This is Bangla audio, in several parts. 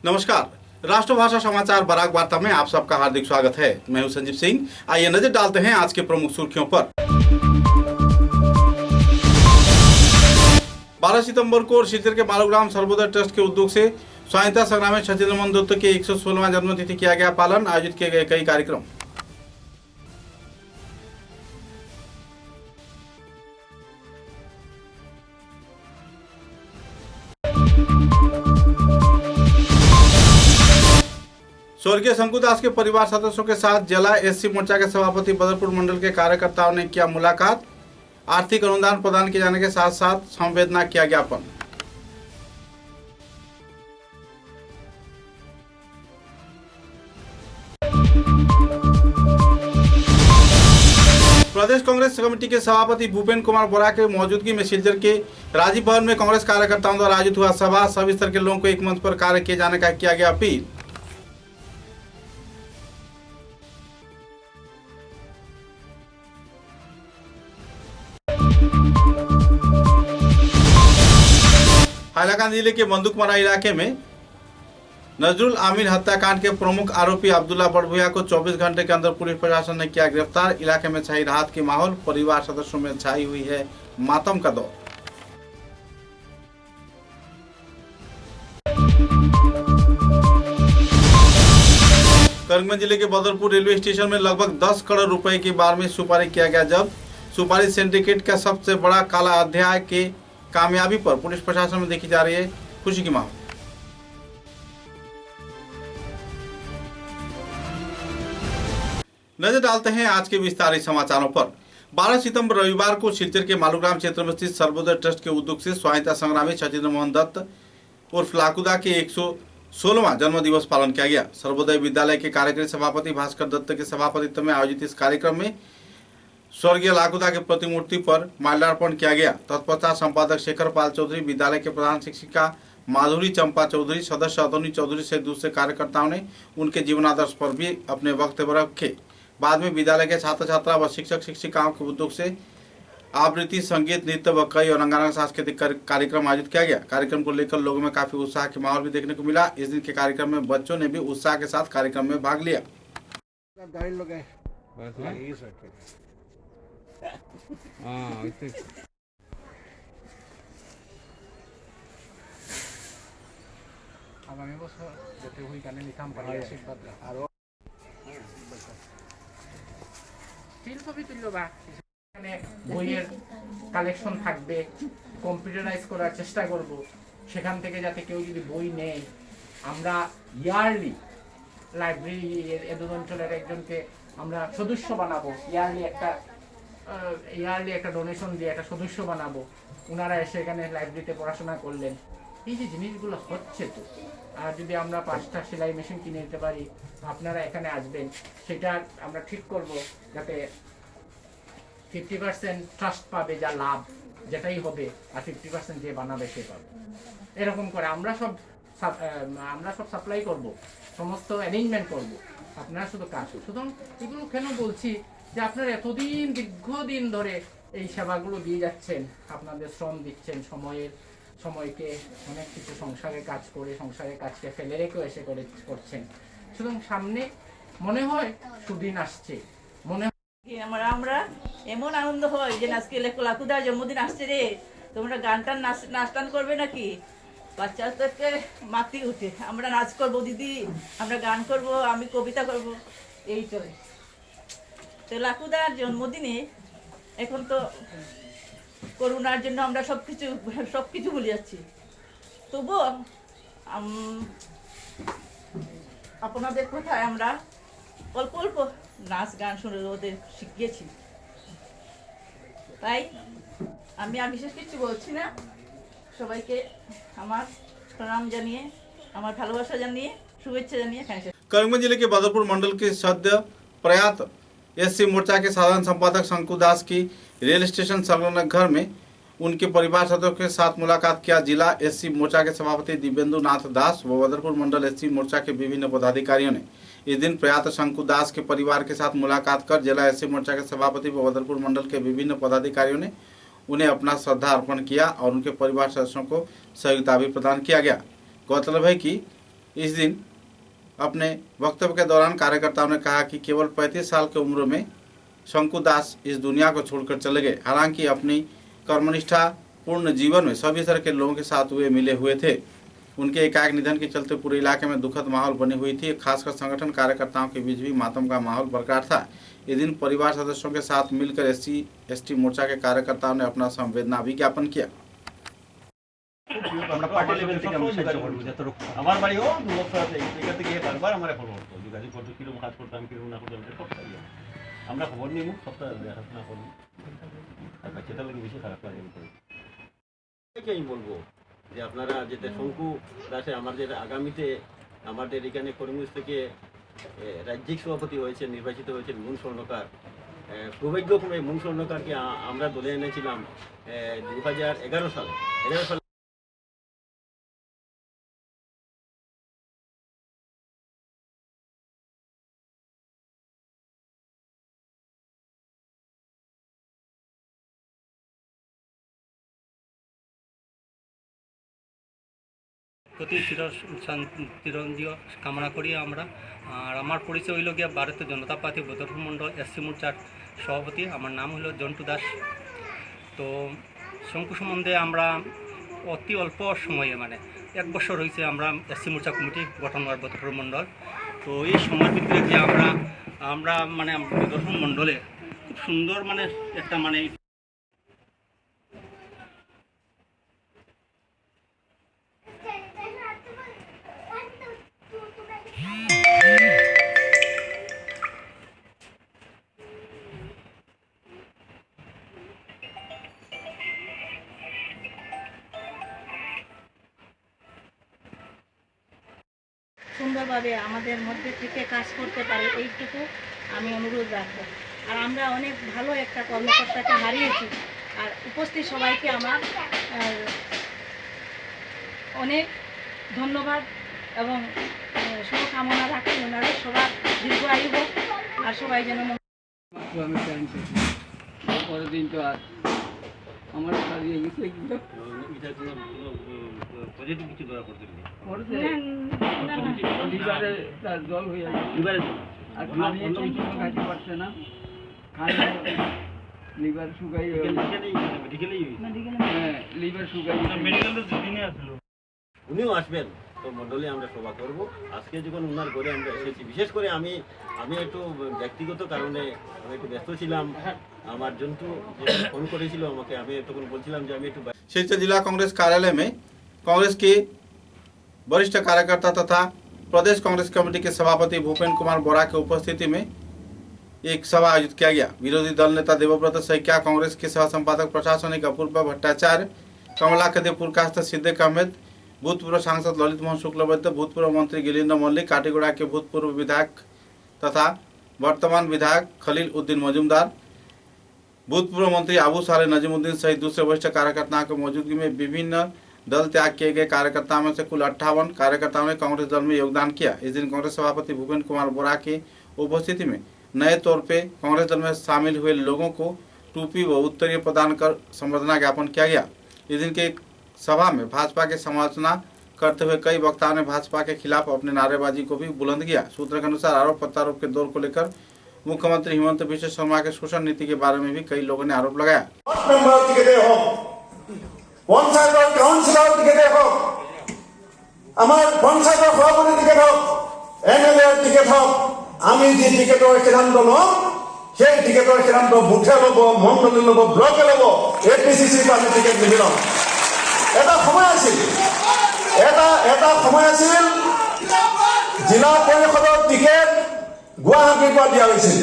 नमस्कार। राष्ट्रभाषा समाचार बराक वार्ता में आप सबका हार्दिक स्वागत है। मैं हूं संजीव सिंह। आइए नजर डालते हैं आज के प्रमुख सुर्खियों पर। 12 सितंबर को सिलचर के मालूग्राम सर्वोदय ट्रस्ट के उद्योग से स्वाधीनता संग्राम में छत्तीसगढ़ दत्त के 116वां जन्मतिथि किया गया पालन। आयोजित किए गए कई कार्यक्रम। स्वर्गीय शंकुदास के परिवार सदस्यों के साथ जिला एससी मोर्चा के सभापति बदरपुर मंडल के कार्यकर्ताओं ने किया मुलाकात। आर्थिक अनुदान प्रदान किए जाने के साथ साथ संवेदना किया ज्ञापन। प्रदेश कांग्रेस कमेटी के सभापति भूपेन कुमार बोरा के मौजूदगी में सिलचर के राजीव भवन में कांग्रेस कार्यकर्ताओं द्वारा आयोजित हुआ सभा। सभी स्तर के लोगों को एक मंच पर कार्य किए जाने का किया गया अपील। हैदराबाद जिले के बंदूकमरा इलाके में नजरुल आमिर हत्याकांड के प्रमुख आरोपी अब्दुल्ला बड़भुइया को 24 घंटे के अंदर पुलिस प्रशासन ने किया गिरफ्तार। इलाके में छाई राहत की माहौल। परिवार सदस्यों में छाई हुई है मातम का दौर। करीमगंज जिले के बदरपुर रेलवे स्टेशन में लगभग 10 करोड़ रुपए की बारहवीं सुपारी किया गया जब्त। सुपारी सिंडिकेट का सबसे बड़ा काला अध्याय के कामयाबी पर पुलिस प्रशासन में देखी जा रही है खुशी की माहौल। नजर डालते हैं आज के विस्तारित समाचारों पर। 12 सितंबर रविवार को सिलचर के मालूग्राम क्षेत्र में स्थित सर्वोदय ट्रस्ट के उद्योग से स्वाधीनता संग्रामी छत्तीसगढ़ मोहन दत्त उर्फ लाकुदा के 116वां जन्म दिवस पालन किया गया। सर्वोदय विद्यालय के कार्यकारी सभापति भास्कर दत्त के सभापतित्व में आयोजित इस कार्यक्रम में स्वर्गीय लाकुदा की प्रतिमूर्ति पर माल्यार्पण किया गया। तत्पश्चात संपादक शेखर पाल चौधरी, विद्यालय के प्रधान शिक्षिका माधुरी चंपा चौधरी, सदस्य अतुनी चौधरी से दूसरे कार्यकर्ताओं ने उनके जीवनादर्श पर भी अपने वक्तव्य रखे। बाद में विद्यालय के छात्र छात्रा व शिक्षक शिक्षिकाओं के उद्योग से आवृत्ति, संगीत, नृत्य व कई और रंगारंग सांस्कृतिक कार्यक्रम आयोजित किया गया। कार्यक्रम को लेकर लोगों में काफी उत्साह के माहौल भी देखने को मिला। इस दिन के कार्यक्रम में बच्चों ने भी उत्साह के साथ कार्यक्रम में भाग लिया। আগামী বছর যাতে ওইখানে নিতাম পারি আশীর্বাদ আরো স্টিল ছবি তুললো বা এখানে বইয়ের কালেকশন থাকবে, কম্পিউটারাইজ করার চেষ্টা করব। সেখান থেকে যাতে কেউ যদি বই নেয়, আমরা ইয়ারলি লাইব্রেরি এদের অঞ্চলের একজনকে আমরা সদস্য বানাবো। ইয়ারলি একটা ডোনেশন দিয়ে একটা সদস্য বানাবো। ওনারা এসে এখানে লাইব্রেরিতে পড়াশোনা করলেন। এই যে জিনিসগুলো হচ্ছে, তো আর যদি আমরা 5টা সেলাই মেশিন কিনে দিতে পারি, আপনারা এখানে আসবেন, সেটা আমরা ঠিক করব যাতে 50% ট্রাস্ট পাবে, যা লাভ যেটাই হবে, আর 50% যে বানাবে সে পাবে। এরকম করে আমরা সব সাপ্লাই করব, সমস্ত অ্যারেঞ্জমেন্ট করব, আপনারা শুধু কাজ। সুতরাং এগুলো কেন বলছি যে আপনারা এতদিন দীর্ঘদিন ধরে এই সেবাগুলো দিয়ে যাচ্ছেন, আপনাদের শ্রম দিচ্ছেন, সময়কে অনেক কিছু সংসারের কাজ করে সংসারের কাজকে ফেলে রেখে এসে করছেন। সুতরাং সামনে মনে হয় সুদিন আসছে, মনে হয় আমরা এমন আনন্দ হয় যে আজকে লাকুদার জন্মদিন আসছে রে, তোমরা গানটার নাচ টান করবে নাকি? বাচ্চাদেরকে মাতি উঠে আমরা নাচ করবো, দিদি আমরা গান করব, আমি কবিতা করব, এই চলে। তো লাকুদার জন্মদিনে এখন তো করোনার জন্য আমরা সবকিছু ভুলে যাচ্ছি। তবুও আপনাদের কোথায় আমরা অল্প অল্প নাচ গান শুনে ওদের শিখিয়েছি। তাই আমি আর বিশেষ কিছু বলছি না। সবাইকে আমার প্রণাম জানিয়ে, আমার ভালোবাসা জানিয়ে, শুভেচ্ছা জানিয়ে करीमगंज जिले के बदरपुर मंडल के सद्य प्रयात एससी मोर्चा के साधारण संपादक शंकुदास की रेल स्टेशन संलग्न घर में उनके परिवार सदस्यों के साथ मुलाकात किया। जिला एससी मोर्चा के सभापति दिव्येंदु नाथ दास व बदरपुर मंडल एससी मोर्चा के विभिन्न पदाधिकारियों ने इस दिन प्रयात शंकुदास के परिवार के साथ मुलाकात कर जिला एससी मोर्चा के सभापति व बदरपुर मंडल के विभिन्न पदाधिकारियों ने उन्हें अपना श्रद्धा अर्पण किया और उनके परिवार सदस्यों को सहयोगिता भी प्रदान किया गया। गौरतलब है कि इस दिन अपने वक्तव्य के दौरान कार्यकर्ताओं ने कहा कि केवल 35 साल की उम्र में शंकु दास इस दुनिया को छोड़कर चले गए। हालांकि अपनी कर्मनिष्ठा पूर्ण जीवन में सभी तरह के लोगों के साथ वे मिले हुए थे। उनके एकाएक निधन के चलते पूरे इलाके में दुखद माहौल बनी हुई थी। खासकर संगठन कार्यकर्ताओं के बीच भी मातम का माहौल बरकरार था। इस दिन परिवार सदस्यों के साथ मिलकर SC/ST मोर्चा के कार्यकर्ताओं ने अपना संवेदना भी ज्ञापन किया। আমরা পার্টি লেভেল থেকে আমরা সাহায্য করবো যতটুকু। আমার বাড়িও 2 বছর আছে, এখান থেকে বারবার আমরা খবর করতো যোগাযোগ করতো, কিরকম কাজ করতাম কিরকম না করতাম সব তাই আমরা খবর নিব, সপ্তাহে দেখাশোনা করবো। আর বাচ্চাটা লাগে বেশি খারাপ লাগে আমি বলবো যে আপনারা যেটা শঙ্কু দাসে আমাদের আগামীতে আমাদের এখানে করিমগঞ্জ থেকে রাজ্যিক সভাপতি হয়েছে, নির্বাচিত হয়েছে মুন স্বর্ণকার। সৌভাগ্যক্রমে মুন স্বর্ণকারকে আমরা দলে এনেছিলাম 2011 সালে। প্রতি চিরঞ্জীব কামনা করি আমরা। আর আমার পরিচয় হইল গিয়া ভারতীয় জনতা পার্টি বদরপুর মণ্ডল SC মোর্চার সভাপতি। আমার নাম হলো জন্টু দাস। তো শঙ্কু সম্বন্ধে আমরা অতি অল্প সময়ে মানে 1 বছর হয়েছে আমরা SC মোর্চা কমিটি গঠন করার বদরপুর মণ্ডল। তো এই সময়ের ভিতরে যে আমরা মানে বদরপুর মণ্ডলে খুব সুন্দর মানে একটা মানে সুন্দরভাবে আমাদের মধ্যে থেকে কাজ করতে পারে এইটুকু আমি অনুরোধ রাখবো। আর আমরা অনেক ভালো একটা কর্মকর্তাকে হারিয়েছি। আর উপস্থিত সবাইকে আমার অনেক ধন্যবাদ এবং শুভকামনা রাখি ওনারা সবার দীর্ঘ আয়ু হোক আর সবাই যেন আমি চাইছি পরের দিন তো আর আমার হারিয়ে গেছে পজিটিভ কিছু দয়া করতে লিভারে তার জল হয়ে গেছে আর খাইতে পারছে না, লিভার শুকাই লিভার শুকাই উনিও আসবেন। তো মন্ডলে আমরা সভা করব। আজকে যখন উনার ঘরে আমরা এসেছি, বিশেষ করে আমি একটু ব্যক্তিগত কারণে আমি একটু ব্যস্ত ছিলাম। আমার জন্তু ফোন করেছিল আমাকে, আমি তখন বলছিলাম যে আমি একটু शिलचर जिला कांग्रेस कार्यालय में कांग्रेस के वरिष्ठ कार्यकर्ता तथा प्रदेश कांग्रेस कमेटी के सभापति भूपेन्द्र कुमार बोरा की उपस्थिति में एक सभा आयोजित किया गया। विरोधी दल नेता देवव्रत सैकिया, कांग्रेस के सह संपादक प्रशासनिक अपूर्वा भट्टाचार्य, कमला कदेपुर कास्त सिद्दीक अहमद, भूतपूर्व सांसद ललित मोहन शुक्लबैद्य, भूतपूर्व मंत्री गिलिंद्र मल्लिक, काटीगुड़ा के भूतपूर्व विधायक तथा वर्तमान विधायक खलील उद्दीन मजूमदार, भूतपूर्व मंत्री आबू साले नजीमुद्दीन सहित दूसरे वरिष्ठ कार्यकर्ताओं की मौजूदगी में विभिन्न दल त्याग किए गए कार्यकर्ताओं में से कुल 58 कार्यकर्ताओं ने कांग्रेस दल में योगदान किया। इस दिन कांग्रेस सभापति भूपेन्द्र कुमार बोरा की उपस्थिति में नए तौर पे कांग्रेस दल में शामिल हुए लोगों को टोपी व उत्तरीय प्रदान कर संबर्धना ज्ञापन किया गया। इस दिन के सभा में भाजपा की समालोचना करते हुए कई वक्ताओं ने भाजपा के खिलाफ अपने नारेबाजी को भी बुलंद किया। सूत्र के अनुसार आरोप प्रत्यारोप के दौर को लेकर मुख्यमंत्री हिमंत बिश्व शर्मा के शोषण नीति के बारे में भी कई लोगों ने आरोप लगाया। পঞ্চায়েতৰ কাউন্সিলৰ টিকেটে হওক, আমাৰ পঞ্চায়তৰ সভাপতিৰ টিকেট হওক, MLAৰ টিকেট হওক, আমি যি টিকেটৰ সিদ্ধান্ত ল'ম সেই টিকেটৰ সিদ্ধান্ত বুথে ল'ব, মণ্ডলী ল'ব, ব্লকে ল'ব, APCCৰ পৰা আমি টিকেট নিদিওঁ। এটা সময় আছিল জিলা পৰিষদৰ টিকেট গুৱাহাটীৰ পৰা দিয়া হৈছিল।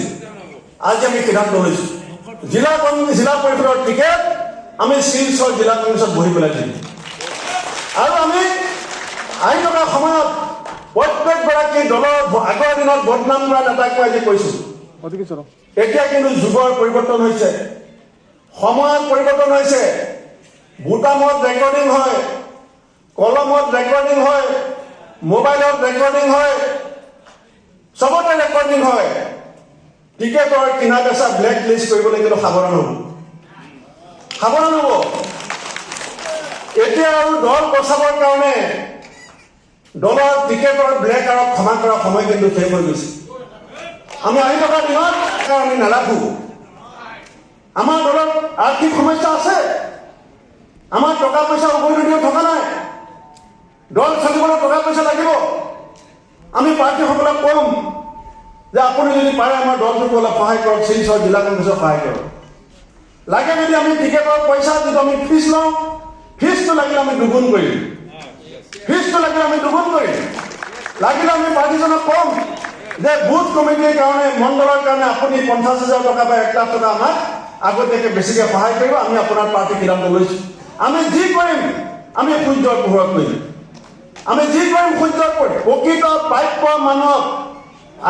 আজি আমি সিদ্ধান্ত লৈছোঁ জিলা পৰিষদৰ টিকেট আমি শিলচৰ জিলা কংগ্ৰেছত বহি পেলাই দিম। আৰু আমি আহি থকা সময়ত প্ৰত্যেকগৰাকী দলৰ আগৰ দিনত বদনাম কৰা নেতাক মই আজি কৈছোঁ, এতিয়া কিন্তু যুগৰ পৰিৱৰ্তন হৈছে, সময়ৰ পৰিৱৰ্তন হৈছে। বুটামত ৰেকৰ্ডিং হয়, কলমত ৰেকৰ্ডিং হয়, মোবাইলত ৰেকৰ্ডিং হয়, চবতে ৰেকৰ্ডিং হয়। টিকেটৰ কিনা বেচা ব্লেক লিষ্ট কৰিবলৈ কিন্তু সাৱধান হ'ব। এতিয়া আৰু দল বচাবৰ কাৰণে দলৰ টিকেটৰ ব্লেক আৰু ক্ষমা কৰাৰ সময় কিন্তু শেষ হৈ গৈছে। আমি আহি থকা দিনত আমি নাৰাখো। আমাৰ দলত আৰ্থিক সমস্যা আছে, আমাৰ টকা পইচা অবৈধ থকা নাই, দল চলিবলৈ টকা পইচা লাগিব। আমি প্ৰাৰ্থীসকলক কম যে আপুনি যদি পাৰে আমাৰ দলটোক অলপ সহায় কৰক, শিলচৰ জিলা কংগ্ৰেছক সহায় কৰক। লাগে যদি আমি টিকেটৰ পইচা যিটো আমি ফিজ লওঁ, ফিজটো লাগিলে আমি দুগুণ কৰিম, ফিজটো লাগিলে আমি দুগুণ কৰিম। লাগিলে আমি পাৰ্টিজনক কম যে বুথ কমিটিৰ কাৰণে, মণ্ডলৰ কাৰণে আপুনি 50,000 টকা বা 1 লাখ টকা আমাক আগতীয়াকৈ বেছিকৈ সহায় কৰিব। আমি আপোনাৰ পাৰ্টি সিদ্ধান্ত লৈছোঁ। আমি যি কৰিম আমি সূৰ্যৰ পোহৰত কৰিম, আমি যি কৰিম সূৰ্যৰ পোহৰত। প্ৰকৃত প্ৰাপ্য মানুহক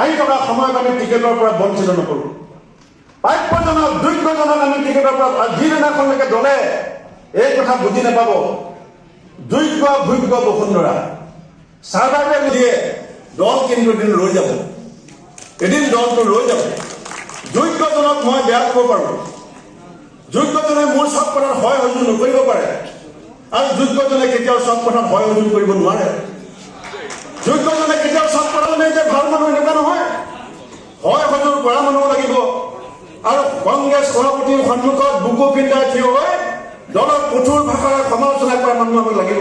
আহি থকা সময়ত আমি টিকেটৰ পৰা বঞ্চিত নকৰোঁ। প্ৰাপ্যজনক, যোগ্যজনক আমি টিকেটৰ পৰা, যিদিনাখনলৈকে দলে এই কথা বুজি নাপাব, যোগ্য ভোগ্য বসুন্ধৰা চাৰ্ভাৰে দিয়ে, দল কিন্তু এদিন ৰৈ যাব, এদিন দলটো ৰৈ যাব। যোগ্যজনক মই বেয়া কৰিব পাৰোঁ, যোগ্যজনে মোৰ চব কথাত হয় সহযোগ নকৰিব পাৰে, আৰু যোগ্যজনে কেতিয়াও চব কথাত হয় সহযোগ কৰিব নোৱাৰে। যোগ্যজনে কেতিয়াও চব কথা নাই যে ভাল মানুহ এনেকুৱা নহয়, হয় সহযোগ কৰা মানুহ লাগিব। আৰু কংগ্ৰেছ সভাপতিৰ সন্মুখত বুকু পিন্ধাই থিয় হৈ দলৰ কঠোৰ ভাষাৰে সমালোচনা কৰা মানুহ আমাক লাগিব,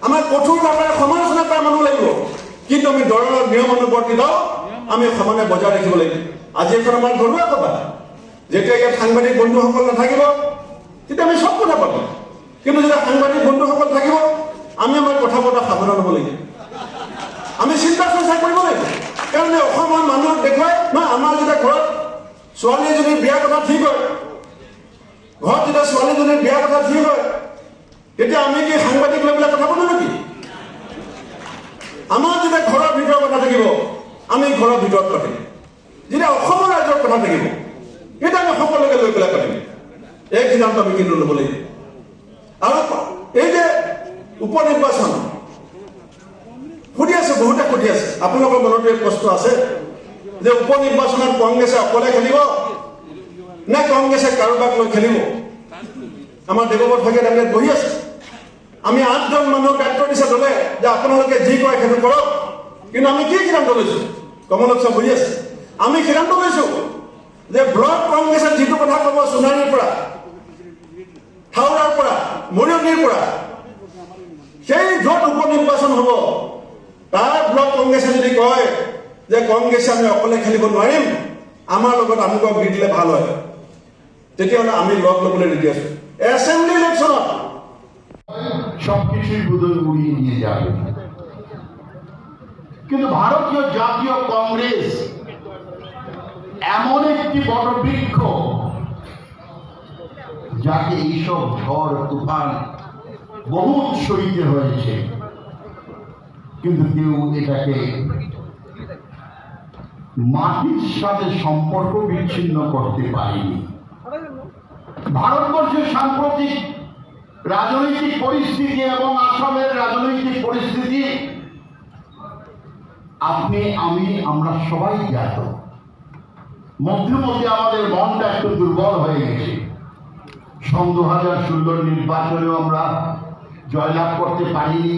আমাৰ কঠোৰ ভাষাৰে সমালোচনা কৰা মানুহ লাগিব। কিন্তু আমি দলৰ নিয়মানুবৰ্তিত আমি সমানে বজাই ৰাখিব লাগিব। আজি এখন আমাৰ ঘৰুৱা সভা, যেতিয়া ইয়াত সাংবাদিক বন্ধুসকল নাথাকিব তেতিয়া আমি চব কথা পাতিম, কিন্তু যেতিয়া সাংবাদিক বন্ধুসকল থাকিব আমি আমাৰ কথা বতৰা সাৱধান হ'ব লাগিব, আমি চিন্তা চৰ্চা কৰিব লাগিব। কাৰণ অসমৰ মানুহক দেখুৱাই নহয়, আমাৰ যেতিয়া ঘৰত ছোৱালী এজনীৰ বিয়াৰ কথা ঠিক হয়, ঘৰত যেতিয়া ছোৱালীজনীৰ বিয়াৰ কথা ঠিক হয়, তেতিয়া আমি কি সাংবাদিক লৈ পেলাই কথা পাতো নেকি? আমাৰ যেতিয়া ঘৰৰ ভিতৰৰ কথা থাকিব আমি ঘৰৰ ভিতৰত পাতিম, যেতিয়া অসমৰ ৰাইজৰ কথা থাকিব তেতিয়া আমি সকলোকে লৈ পেলাই পাতিম। এই সিদ্ধান্ত আমি কিন্তু ল'ব লাগিব। আৰু এই যে উপ নিৰ্বাচন সুধি আছে, বহুতে সুধি আছে, আপোনালোকৰ মনতো এই প্ৰশ্ন আছে যে উপ নিৰ্বাচনত কংগ্ৰেছে অকলে খেলিব নে কংগ্ৰেছে কাৰোবাক লৈ খেলিব? আমাৰ দেৱব্ৰত ভাগে তেওঁলোকে বহি আছে। আমি 8জন মানুহক দায়িত্ব দিছে দলে যে আপোনালোকে যি কয় সেইটো কৰক। কিন্তু আমি কি সিদ্ধান্ত লৈছোঁ? কমলক বহি আছে। আমি সিদ্ধান্ত লৈছোঁ যে ব্লক কংগ্ৰেছে যিটো কথা ক'ব, সোণাৰীৰ পৰা, হাওৰাৰ পৰা, মৰিয়নিৰ পৰা, সেই য'ত উপ নিৰ্বাচন হ'ব তাৰ ব্লক কংগ্ৰেছে যদি কয় যে কংগ্ৰেছে আমি অকলে খেলিব নোৱাৰিম, আমাৰ লগত আমুকক দি দিলে ভাল হয়, তেতিয়াহ'লে আমি লগ ল'বলৈ ৰেডি আছোঁ। এছেম্বলি ইলেকশ্যনত সবকিছুই বোধহয় উড়িয়ে নিয়ে যাবে, কিন্তু ভারতীয় জাতীয় কংগ্রেস এমন একটি বটবৃক্ষ যাকে এইসব ঝড় তুফান বহুত সইতে হয়েছে, কিন্তু কেউ এটাকে মাটির সাথে সম্পর্ক বিচ্ছিন্ন করতে পারেনি। ভারতবর্ষের সাম্প্রতিক রাজনৈতিক পরিস্থিতি এবং আসামের রাজনৈতিক পরিস্থিতি আপনি আমি আমরা সবাই জ্ঞাত। মধ্যে মধ্যে আমাদের মনটা একটু দুর্বল হয়ে গেছে। 2016 নির্বাচনেও আমরা জয়লাভ করতে পারিনি,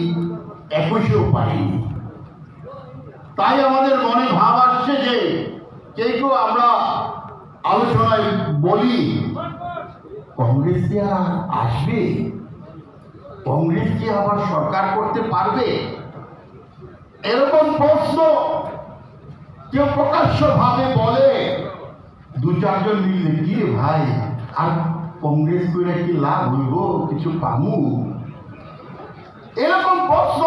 21-এও পারিনি। তাই আমাদের মনে ভাব আসছে যে কেউ আমরা আলোচনায় বলি কংগ্রেস কি আর আসবে, কংগ্রেস কি আবার সরকার করতে পারবে, এরকম প্রশ্ন কেউ প্রকাশ্যভাবে বলে। 2-4 জন মিলে কি রে ভাই আর কংগ্রেস করে কি লাভ হইব, কিছু পামু, এরকম প্রশ্ন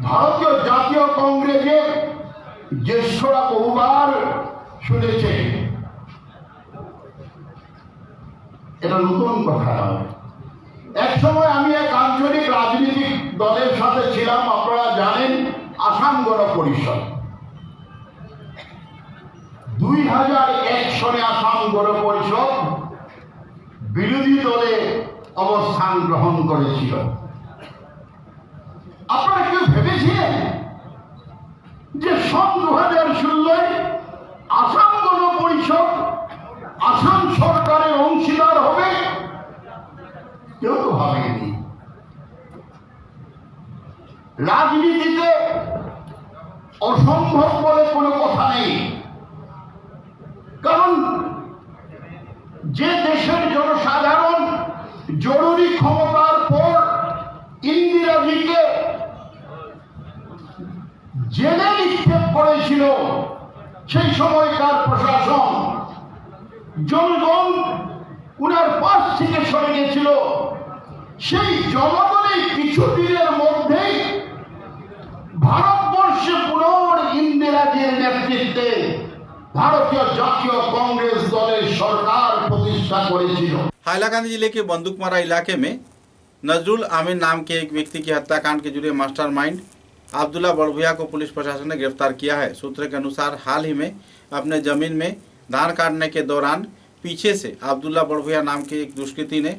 ভারতীয় জাতীয় কংগ্রেসের জ্যেষ্ঠরা বহুবার শুনেছে। এটা নতুন কথা নয়। এক সময় আমি এক আঞ্চলিক রাজনৈতিক দলের সাথে ছিলাম, আপনারা জানেন, আসাম গণ পরিষদ। 2001 সনে আসাম গণ পরিষদ বিরোধী দলে অবস্থান গ্রহণ করেছিল। আপনারা কেউ ভেবেছিলেন যে সন 2016 আসাম গণ পরিষদ আসাম সরকারের অংশীদার হবে? কেউ তো ভাবেনি। রাজনীতিতে অসম্ভব বলে কোনো কথা নেই, কারণ যে দেশের জনসাধারণ জরুরি ক্ষমতার পর ইন্দিরাজিকে জেলে নিক্ষেপ করেছিল, সেই সময়কার প্রশাসন জনগণ উনার পাশ থেকে সরে গেছিল। সেই জনগণের কিছুদিনের মধ্যেই ভারতবর্ষে পুনর ইন্দিরাজির নেতৃত্বে ভারতীয় জাতীয় कांग्रेस দলের সরকার প্রতিষ্ঠা করেছিল। हाइलाकांदी जिले के बंदूकमारा इलाके में नजरुल आमिन नाम के एक व्यक्ति की हत्याकांड के जुड़े मास्टरमाइंड अब्दुल्ला बड़भुइया को पुलिस प्रशासन ने गिरफ्तार किया है। सूत्र के अनुसार हाल ही में अपने जमीन में धान काटने के दौरान पीछे से अब्दुल्ला बड़भुइया नाम के एक दुष्कृती ने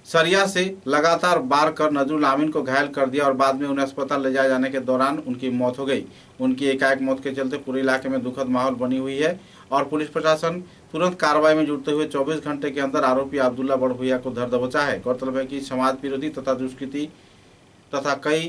सरिया से लगातार वार कर नजरुल आमिन को घायल कर दिया और बाद में उन्हें अस्पताल ले जाए जाने के दौरान उनकी मौत हो गई। उनकी एकाएक मौत के चलते पूरे इलाके में दुखद माहौल बनी हुई है और पुलिस प्रशासन तुरंत कार्रवाई में जुटते हुए 24 घंटे के अंदर आरोपी अब्दुल्ला बड़भुइया को धर दबोचा है। गौरतलब है कि समाज विरोधी तथा दुष्कृति तथा कई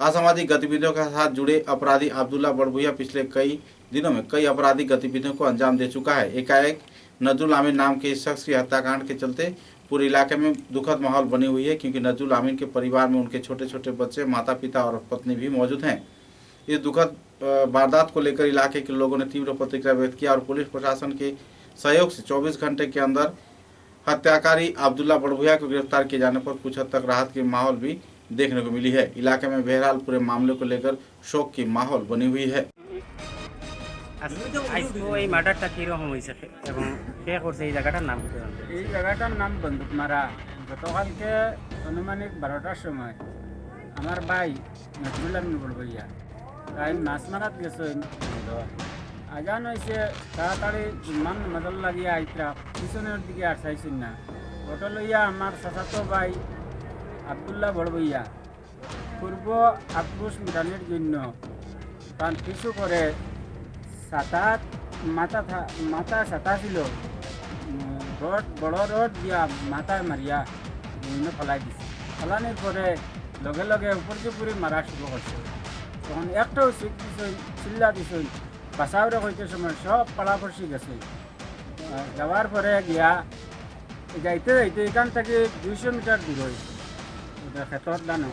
असामाजिक गतिविधियों के साथ जुड़े अपराधी अब्दुल्ला बड़भुइया पिछले कई दिनों में कई आपराधिक गतिविधियों को अंजाम दे चुका है। एकाएक नजरुल आमिन नाम के इस शख्स की हत्याकांड के चलते पूरे इलाके में दुखद माहौल बनी हुई है, क्योंकि नजरुल आमिन के परिवार में उनके छोटे छोटे बच्चे, माता पिता और पत्नी भी मौजूद हैं। इस दुखद वारदात को लेकर इलाके के लोगों ने तीव्र प्रतिक्रिया व्यक्त किया और पुलिस प्रशासन के सहयोग से 24 घंटे के अंदर हत्याकारी अब्दुल्ला बड़भुइया को गिरफ्तार किए जाने पर कुछ हद तक राहत की माहौल भी देखने को मिली है। इलाके में बहरहाल पूरे मामले को लेकर शोक की माहौल बनी हुई है। এই মার্ডারটা কীরকম হয়েছে এবং কে করছে এই জায়গাটার নাম কি? এই জায়গাটার নাম বন্দুকমারা। গতকালকে আনুমানিক 12টার সময় আমার ভাই নজরুল আমিন বড়ভুইয়া তাই মাছ মারাত গেছে। আজান হয়েছে তাড়াতাড়ি মান মজল লাগিয়ে আইতরা পিছনের দিকে আর চাইছেন না। ওটা লইয়া আমার চাচাতো ভাই আব্দুল্লাহ বড়ভুইয়া পূর্ব আক্রোশ মিটানোর জন্য তার পিছু করে সাতাত মাথা সাতা ছিল রড বড় রড দিয়া মাথায় মারিয়া বিভিন্ন ফলাই দিছে। ফলানোর পরে লগে লগে উপরে মারা শুরু করছে। তখন একটাও শিখ দিছে, চিল্লা দিছে, বাঁচাওরে হইতে সময় সব পাড়াপড়শি গেছে। যাওয়ার পরে গিয়া যাইতে যাইতে এখান থেকে 200 মিটার দূর হয় ক্ষেতর দানো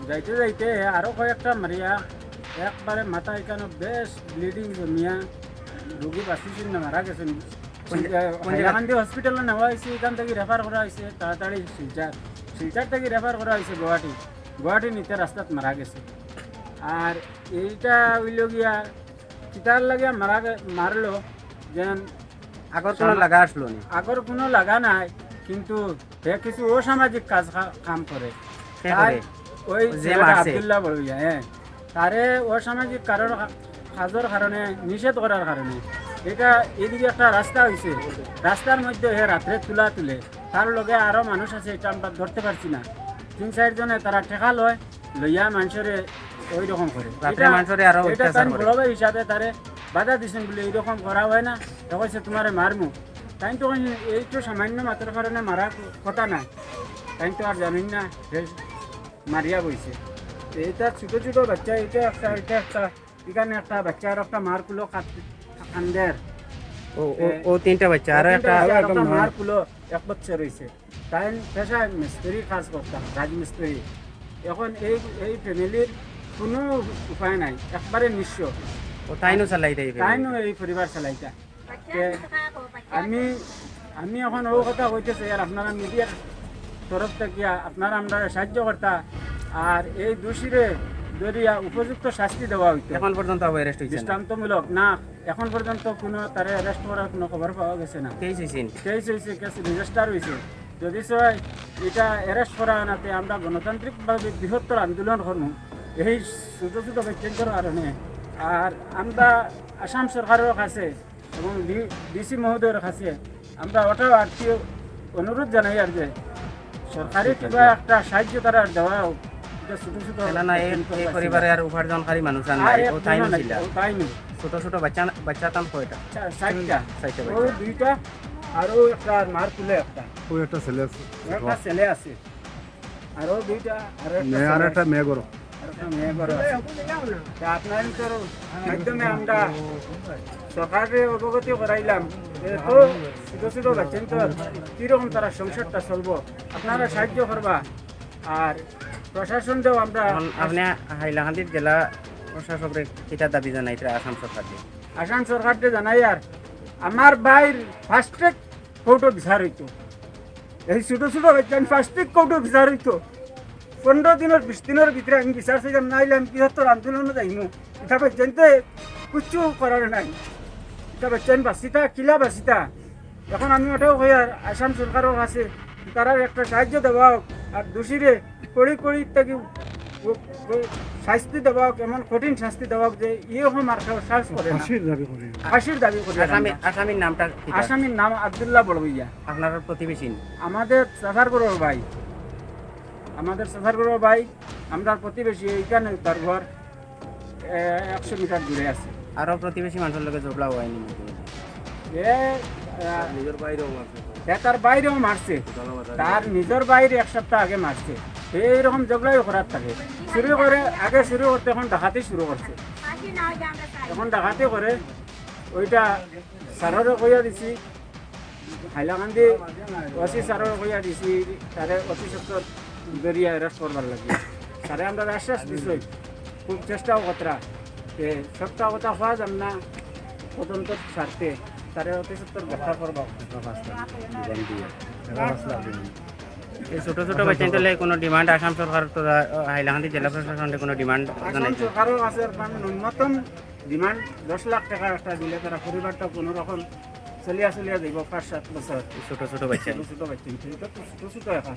যাইতে যাইতে আরও কয়েকটা মারিয়া একবারে মাথা এখানে বেশ ব্লিডিং জমিয়া রোগী বাঁচিয়েছেন না, মারা গেছেন। হাইলাকান্দি হসপিটালে নেওয়া হয়েছে, এখান থেকে রেফার করা হয়েছে তাড়াতাড়ি শিলচার থেকে রেফার করা হয়েছে গুয়াহাটি নিতে রাস্তাত মারা গেছে। আর এইটা হইল গিয়া চিতার লাগিয়া মারলো যেন আগর কোনো লাগা আসলো না, আগর কোনো লাগা নাই, কিন্তু সে কিছু অসামাজিক কাম করে। ওই আব্দুল্লাহ বড়ভুইয়া তারে অসামাজিক কাজের কারণে নিষেধ করার কারণে এটা এদিকে একটা রাস্তা হয়েছে, রাস্তার মধ্যে রাত্রে তুলে তার লগে আরও মানুষ আছে, এটা আমরা ধরতে পারছি না। 3-4 জনে তারা ঠেকা লইয়া মানুষের ওই রকম করে এটা তার বড় ভাই হিসাবে তারে বাধা দিচ্ছেন বলে এইরকম করা হয় না। তখন সে তোমারে মারমু, তাই তো এইটো সামান্য মাত্র কারণে মারার কথা নাই, তাই তো আর জানেন না মারিয়া বইছে। এটা ছোটো ছোটো বাচ্চা, এটা একটা এখানে একটা বাচ্চা আর একটা মার কুলো কান্দের ও 3টা বাচ্চা আর একটা মার কুলো 1 বছর রয়েছে। তাই পেশায় মিস্ত্রি কাজ করতাম, রাজমিস্ত্রি। এখন এই ফ্যামিলির কোনো উপায় নাই, একবারে নিঃস্ব। তাইনো চালাইতে এই পরিবার চালাইতা। আমি এখন ও কথা কইতেছি আর আপনারা মিডিয়ার তরফ থেকে আপনারা আমরা সাহায্য করতা আর এই দোষীরে ধরিয়া উপযুক্ত শাস্তি দেওয়া হইতো। এখন পর্যন্ত অ্যারেস্ট হইছে দৃষ্টান্তমূলক না, এখন পর্যন্ত কোনো তারে অ্যারেস্ট করার কোনো খবর পাওয়া গেছে না। কেস হয়েছে, কেস রেজিস্টার হয়েছে। যদি সবাই এটা অ্যারেস্ট করা নাতে আমরা গণতান্ত্রিকভাবে বৃহত্তর আন্দোলন করবো এই ছোটো ছোটো ব্যক্তিদের কারণে। আর আমরা আসাম সরকারের কাছে এবং ডিসি মহোদয়ের কাছে আমরা ওটাও আর্থিক অনুরোধ জানাই আর যে সরকারি কিবা একটা সাহায্য তারা দেওয়া হোক। পরিবারে আর উপার্জনকারী মানুষ ছোট ছোট বাচ্চা তাম কয়টা? 4টা, 2টা আরও একটা মার তুলে একটা ছেলে আছে আরও 2টা আর একটা মেয়ে গরো একটা মেয়ে বড় আছে। তা আপনার মাধ্যমে আমরা সরকারে অবগতি করাইলাম যে তো ছোটো ছোটো বাচ্চেন তো কীরকম তারা সংসারটা চলবো, আপনারা সাহায্য করবা। আর প্রশাসনকেও আমরা আপনি হাইলাকান্দির জেলা প্রশাসকের কিতা দাবি জানাইতে আসাম সরকারকে? আসাম সরকারকে জানাই আর আমার ভাইয়ের ফাস্ট্রেক কোর্টও বিচার হইতো, এই ছোটো ছোটো বাচ্চান ফাস্ট্রেক কোর্টও বিচার হইতো। 15 দিনের 20 দিনের ভিতরে আমি বিচার চাইলাম, নাইলে আমি 75 আন্দোলনে যাইমু। এটা বাচ্চানতে কিচ্ছু করার নাই, এটা বাচ্চান বাঁচিতা কিলা বাঁচিতা। এখন আমি ওটাও কই আর আসাম সরকারও আছে তারা একটা সাহায্য দেওয়া হোক, আর দোষীরে কড়ি কড়ি থাকি শাস্তি দেওয়া হোক, এমন কঠিন শাস্তি দেওয়া হোক যে এরকম আর কেউ সাহস করে না। ফাঁসির দাবি করি। আসামির নামটা কি? আসামির নাম আব্দুল্লাহ বড়বইয়া। আপনার প্রতিবেশী? আমাদের সাফারগড়ের ভাই, আমাদের সাফারগড়ের ভাই, আমরা প্রতিবেশী। এইখানে তার ঘর 100 মিটার দূরে আছে। আরও প্রতিবেশী মানুষের লোকের ঝগড়া হয়নি? নিজের বাইরেও মারছে, তার বাইরেও মারছে, তার নিজের বাইরে 1 সপ্তাহ আগে মারছে। এইরকম ঝগড়াই করার থাকে। শুরু করে আগে শুরু করতে এখন ডাকাতি শুরু করছে, এখন ডাকাতি করে। ওইটা স্যারেরও কইয়া দিছি, হাইলাকান্দি ওসি স্যারেরও কইয়া দিছি, তারে অতি সত্তর জরিয়া অ্যারেস্ট করবার লাগে। স্যারে আমরা আশ্বাস দিছি, খুব চেষ্টাও কতরা যে সবটা কথা হওয়া যান না তদন্ত স্বার্থে তারে অতি সত্তর গ্রেফতার করবা। এই ছোট ছোট বাচ্চাগুলো কোনো ডিমান্ড আসাম সরকার তো হাইলাকান্দি জেলা প্রশাসনের কোনো ডিমান্ড আসাম জানাইছে? সরকারও আছে, মানে ন্যূনতম ডিমান্ড 10 লাখ টাকা একটা দিলে তারা পরিবারটা কোনো রকম চলিয়া যাইব 5-7 বছর। ছোট ছোট বাচ্চা, ছোট ছোট বাচ্চা ছোট ছোট এখন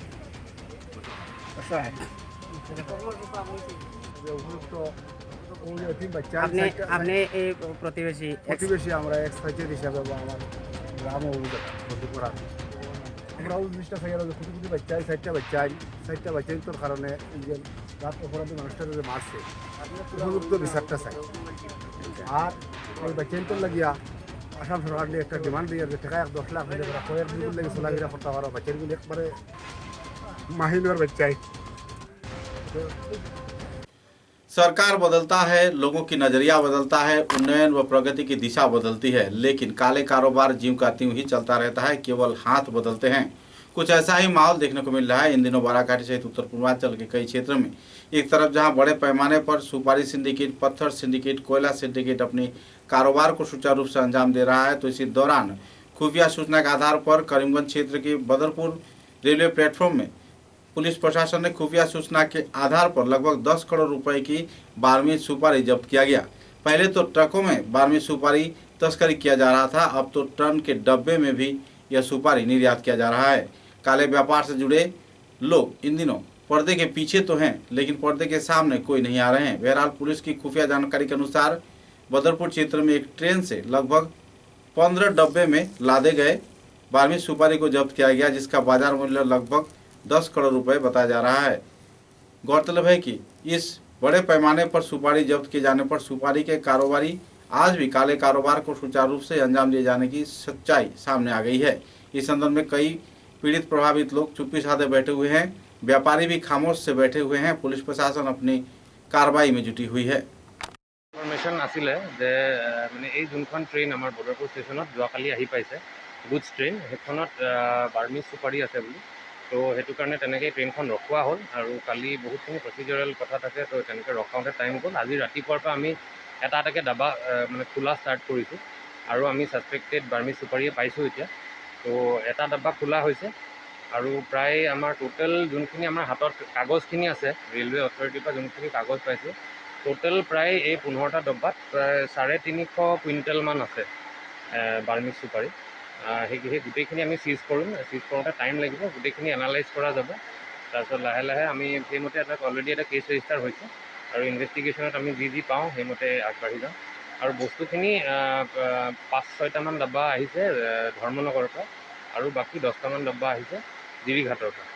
অসহায়। আপনি এই প্রতিবেশী? প্রতিবেশী আমরা এক্সপাইটেড হিসাবে বা আমার গ্রামও মধ্যপুরা আমরা ওই জিনিসটা থেকে কোটি কোটি বাচ্চাই 4টা বাচ্চাই তোর কারণে এই যে রাত অপরাধী মানুষটাকে যে মারছে উপযুক্ত বিচারটা চাই। আর এই বাচ্চাইটোর লাগিয়া আসাম সরকার নিয়ে একটা ডিমান্ড দিয়ে যে টাকা 10 লাখ হলে কয়েক দিন লাগে চলাফেরা করতে পারো। বাচ্চাগুলো একবারে মাহিনার বাচ্চাই। सरकार बदलता है, लोगों की नजरिया बदलता है, उन्नयन व प्रगति की दिशा बदलती है, लेकिन काले कारोबार जीव का त्यों ही चलता रहता है, केवल हाथ बदलते हैं। कुछ ऐसा ही माहौल देखने को मिल रहा है इन दिनों बाराघाटी सहित उत्तर पूर्वांचल के कई क्षेत्रों में। एक तरफ जहां बड़े पैमाने पर सुपारी सिंडिकेट, पत्थर सिंडिकेट, कोयला सिंडिकेट अपने कारोबार को सुचारू रूप से अंजाम दे रहा है, तो इसी दौरान खुफिया सूचना के आधार पर करीमगंज क्षेत्र के बदरपुर रेलवे प्लेटफॉर्म में पुलिस प्रशासन ने खुफिया सूचना के आधार पर लगभग 10 करोड़ रुपए की 12वीं सुपारी जब्त किया गया। पहले तो ट्रकों में 12वीं सुपारी तस्करी किया जा रहा था, अब तो टन के डब्बे में भी यह सुपारी निर्यात किया जा रहा है। काले व्यापार से जुड़े लोग इन दिनों पर्दे के पीछे तो हैं, लेकिन पर्दे के सामने कोई नहीं आ रहे हैं। बहरहाल पुलिस की खुफिया जानकारी के अनुसार बदरपुर क्षेत्र में एक ट्रेन से लगभग 15 डब्बे में लादे गए 12वीं सुपारी को जब्त किया गया, जिसका बाजार मूल्य लगभग 10 करोड़ रुपए बताया जा रहा है। गौरतलब है कि इस बड़े पैमाने पर सुपारी जब्त किए जाने पर सुपारी के कारोबारी आज भी काले कारोबार को सुचारू रूप से अंजाम दिए जाने की सच्चाई सामने आ गई है। इस संदर्भ में कई पीड़ित प्रभावित लोग चुप्पी साधे बैठे हुए हैं, व्यापारी भी खामोश से बैठे हुए हैं। पुलिस प्रशासन अपनी कार्रवाई में जुटी हुई है। ইনফৰমেশ্যন আছিলে যে মানে এই যোনখন ট্ৰেইন আমাৰ বদৰপুৰ ষ্টেচনত যোৱাকালি আহি পাইছে গুডছ ট্ৰেইন, সেইখনত 12वीं সুপাৰি আছে বুলি। তো সেইটো কাৰণে তেনেকৈ ট্ৰেইনখন ৰখোৱা হ'ল আৰু কালি বহুতখিনি প্ৰচিডিউৰেল কথা থাকে, তো তেনেকৈ ৰখাওঁতে টাইম গ'ল। আজি ৰাতিপুৱাৰ পৰা আমি এটা এটাকৈ ডাবা মানে খোলা ষ্টাৰ্ট কৰিছোঁ আৰু আমি ছাছপেক্টেড 12वीं সুপাৰিয়ে পাইছোঁ এতিয়া। তো এটা ডাব্বা খোলা হৈছে আৰু প্ৰায় আমাৰ টোটেল যোনখিনি আমাৰ হাতত কাগজখিনি আছে ৰেলৱে অথৰিটিৰ পৰা যোনখিনি কাগজ পাইছোঁ, টোটেল প্ৰায় এই 15টা ডব্বাত প্ৰায় 350 কুইণ্টেলমান আছে 12वीं সুপাৰি। সেই গোটেইখিনি আমি চিজ কৰিম, চিজ কৰোঁতে টাইম লাগিব, গোটেইখিনি এনালাইজ কৰা যাব। তাৰপিছত লাহে লাহে আমি সেইমতে অলৰেডি এটা কেছ ৰেজিষ্টাৰ হৈছে আৰু ইনভেষ্টিগেশ্যনত আমি যি পাওঁ সেইমতে আগবাঢ়ি যাওঁ। আৰু বস্তুখিনি 5-6টামান ডাব্বা আহিছে ধৰ্মনগৰৰ পৰা আৰু বাকী 10টামান ডাব্বা আহিছে জিৰিঘাটৰ পৰা।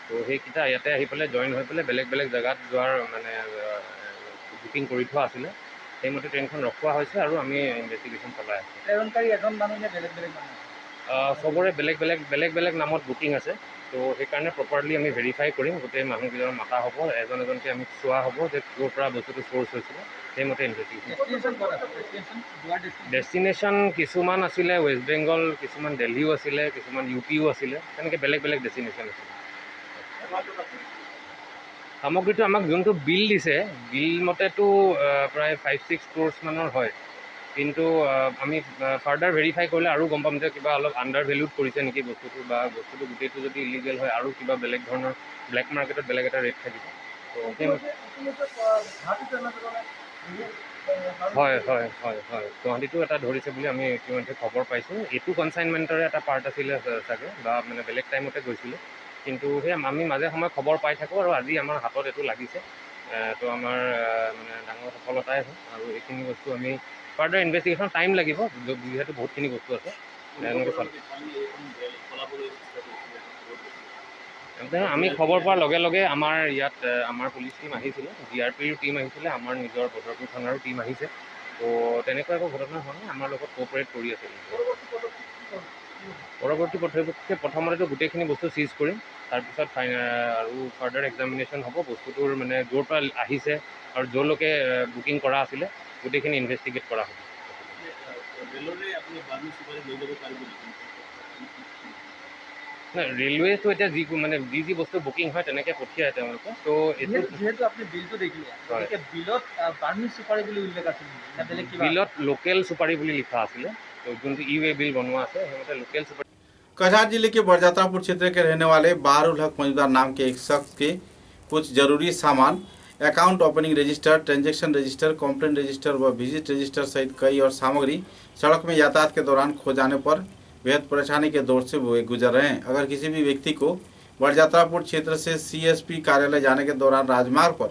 তো সেইকেইটা ইয়াতে আহি পেলাই জইন হৈ পেলাই বেলেগ বেলেগ জেগাত যোৱাৰ মানে বুকিং কৰি থোৱা আছিলে, সেইমতে ট্ৰেইনখন ৰখোৱা হৈছে আৰু আমি ইনভেষ্টিগেশ্যন চলাই আছোঁ। প্ৰেৰণকাৰী এজন মানুহ নে বেলেগ বেলেগ মানুহ? চবৰে বেলেগ বেলেগ নামত বুকিং আছে। তো সেইকাৰণে প্ৰপাৰলি আমি ভেৰিফাই কৰিম, গোটেই মানুহকেইজনক মাতা হ'ব, এজন এজনকৈ আমি চোৱা হ'ব যে ক'ৰ পৰা বস্তুটো চ'ৰ্চ হৈছিলে, সেইমতে ইনভেষ্টিগেশ্যন। ডেষ্টিনেশ্যন কিছুমান আছিলে ৱেষ্ট বেংগল, কিছুমান দিল্লীও আছিলে, কিছুমান UPও আছিলে, তেনেকৈ বেলেগ ডেষ্টিনেশ্যন আছিলে। সামগ্ৰীটো আমাক যোনটো বিল দিছে, বিল মতেতো প্ৰায় 5-6 crores মানৰ হয়, কিন্তু আমি ফাৰ্ডাৰ ভেৰিফাই কৰিলে আৰু গম পাম যে কিবা অলপ আণ্ডাৰ ভেলুড কৰিছে নেকি বস্তুটো, বা বস্তুটো গোটেইটো যদি ইলিগেল হয় আৰু কিবা বেলেগ ধৰণৰ ব্লেক মাৰ্কেটত বেলেগ এটা ৰেট থাকিব। হয় গুৱাহাটীটো এটা ধৰিছে বুলি আমি ইতিমধ্যে খবৰ পাইছোঁ। এইটো কনচাইনমেণ্টৰে এটা পাৰ্ট আছিলে চাগে, বা মানে বেলেগ টাইমতে গৈছিলে, কিন্তু সেই আমি মাজে সময়ে খবৰ পাই থাকোঁ, আৰু আজি আমাৰ হাতত এইটো লাগিছে। তো আমাৰ মানে ডাঙৰ সফলতাই হয়, আৰু এইখিনি বস্তু আমি ফাৰ্ডাৰ ইনভেষ্টিগেশ্যন টাইম লাগিব, যিহেতু বহুতখিনি বস্তু আছে। আমি খবৰ পোৱাৰ লগে লগে আমাৰ ইয়াত আমাৰ পুলিচ টিম আহিছিলে, GRPৰ টিম আহিছিলে, আমাৰ নিজৰ বদৰপুৰ থানাৰো টিম আহিছে। তো তেনেকুৱা একো ঘটনা হোৱা নাই, আমাৰ লগত কোঅপাৰেট কৰি আছে। পৰৱৰ্তী পদক্ষেপ প্ৰথমতেতো গোটেইখিনি বস্তু চিজ কৰিম, তাৰপিছত আৰু ফাৰ্ডাৰ এক্সামিনেশ্যন হ'ব, বস্তুটোৰ মানে য'ৰ পৰা আহিছে আৰু য'লৈকে বুকিং কৰা আছিলে গোটেইখিনি ইনভেষ্টিগেট কৰা হ'ব। নাই, ৰেলৱেটো এতিয়া মানে যি বস্তু বুকিং হয় তেনেকৈ পঠিয়ায় তেওঁলোকে। তো এইটো যিহেতু আপুনি বিলটো দেখিলে, বিলত বাৰ্মিজ চুপাৰী বুলি উল্লেখ আছিল, বিলত লোকেল চুপাৰী বুলি লিখা আছিলে। তো যোনটো UA বিল বনোৱা আছে সেইমতে লোকেল চুপাৰী। कछार जिले के बरजात्रापुर क्षेत्र के रहने वाले बहारुल हक मौजूदार नाम के एक शख्स के कुछ जरूरी सामान, account opening register, transaction register, complaint register व विजिट रजिस्टर सहित कई और सामग्री सड़क में यातायात के दौरान खो जाने पर बेहद परेशानी के दौर से वो गुजर रहे हैं। अगर किसी भी व्यक्ति को बरजात्रापुर क्षेत्र से CSP कार्यालय जाने के दौरान राजमार्ग पर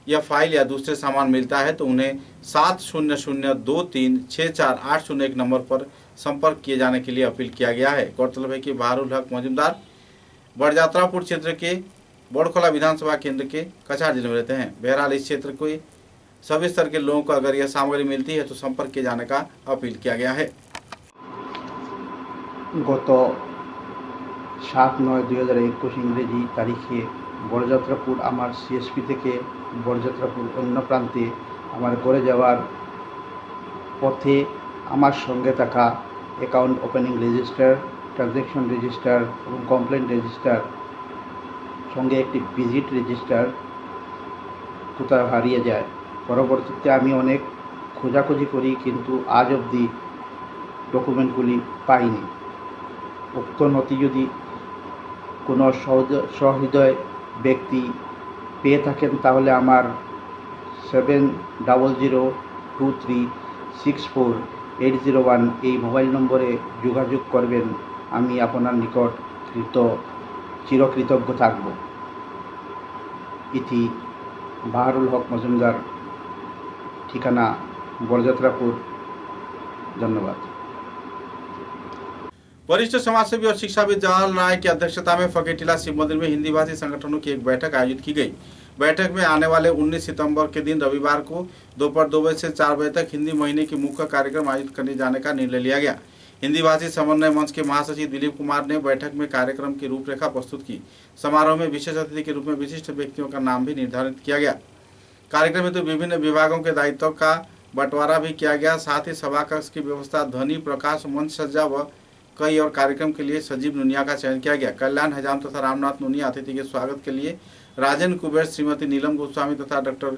यह फाइल या दूसरे सामान मिलता है तो उन्हें 7002364801 नंबर पर संपर्क किए जाने के लिए अपील किया गया है। गौरतलब है कि बहारुल हक मौजूदार बरजात्रापुर क्षेत्र के बोड़खोला विधानसभा केंद्र के कछार जिले में रहते हैं। बहरहाल इस क्षेत्र के सभी स्तर के लोगों को अगर यह सामग्री मिलती है तो संपर्क किए जाने का अपील किया गया है। गत 7/9/2021 इंग्रेजी तारीखे बरजात्रापुर आमार CSP থেকে बरजात्रापुर অন্য প্রান্তে আমার ঘরে যাওয়ার পথে আমার সঙ্গে থাকা account opening register, transaction register এবং কমপ্লেন্ট রেজিস্টার সঙ্গে একটি ভিজিট রেজিস্টার কোথাও হারিয়ে যায়। পরবর্তীতে আমি অনেক খোঁজাখুঁজি করি, কিন্তু আজ অবধি ডকুমেন্টগুলি পাইনি। উক্ত নথি যদি কোনো সহৃদয় ব্যক্তি পেয়ে থাকেন তাহলে আমার 70002364 এই মোবাইল নম্বরে যোগাযোগ করবেন। আমি আপনার নিকট চিরকৃতজ্ঞ থাকব। ইতি বাহারুল হক মজুমদার, ঠিকানা বরযাত্রাপুর। ধন্যবাদ। वरिष्ठ समाजसेवी और शिक्षाविद जवाहरलाल राय की अध्यक्षता में फकेटीला शिव मंदिर में हिंदी भाषी संगठनों की एक बैठक आयोजित की गई। बैठक में आने वाले 19 सितंबर के दिन रविवार को दोपहर 2 बजे से 4 बजे तक हिंदी महीने की मुख्य कार्यक्रम आयोजित करने जाने का निर्णय लिया गया। हिंदी भाषी समन्वय मंच के महासचिव दिलीप कुमार ने बैठक में कार्यक्रम की रूपरेखा प्रस्तुत की। समारोह में विशेष अतिथि के रूप में विशिष्ट व्यक्तियों का नाम भी निर्धारित किया गया। कार्यक्रम में तो विभिन्न विभागों के दायित्वों का बंटवारा भी किया गया। साथ ही सभा कक्ष की व्यवस्था, ध्वनि प्रकाश, मंच सज्जा व कई और कार्यक्रम के लिए सजीव नुनिया का चयन किया गया। कल्याण हजाम तथा रामनाथ नुनिया अतिथि के स्वागत के लिए राजेंद्र कुबेर, श्रीमती नीलम गोस्वामी तथा डॉक्टर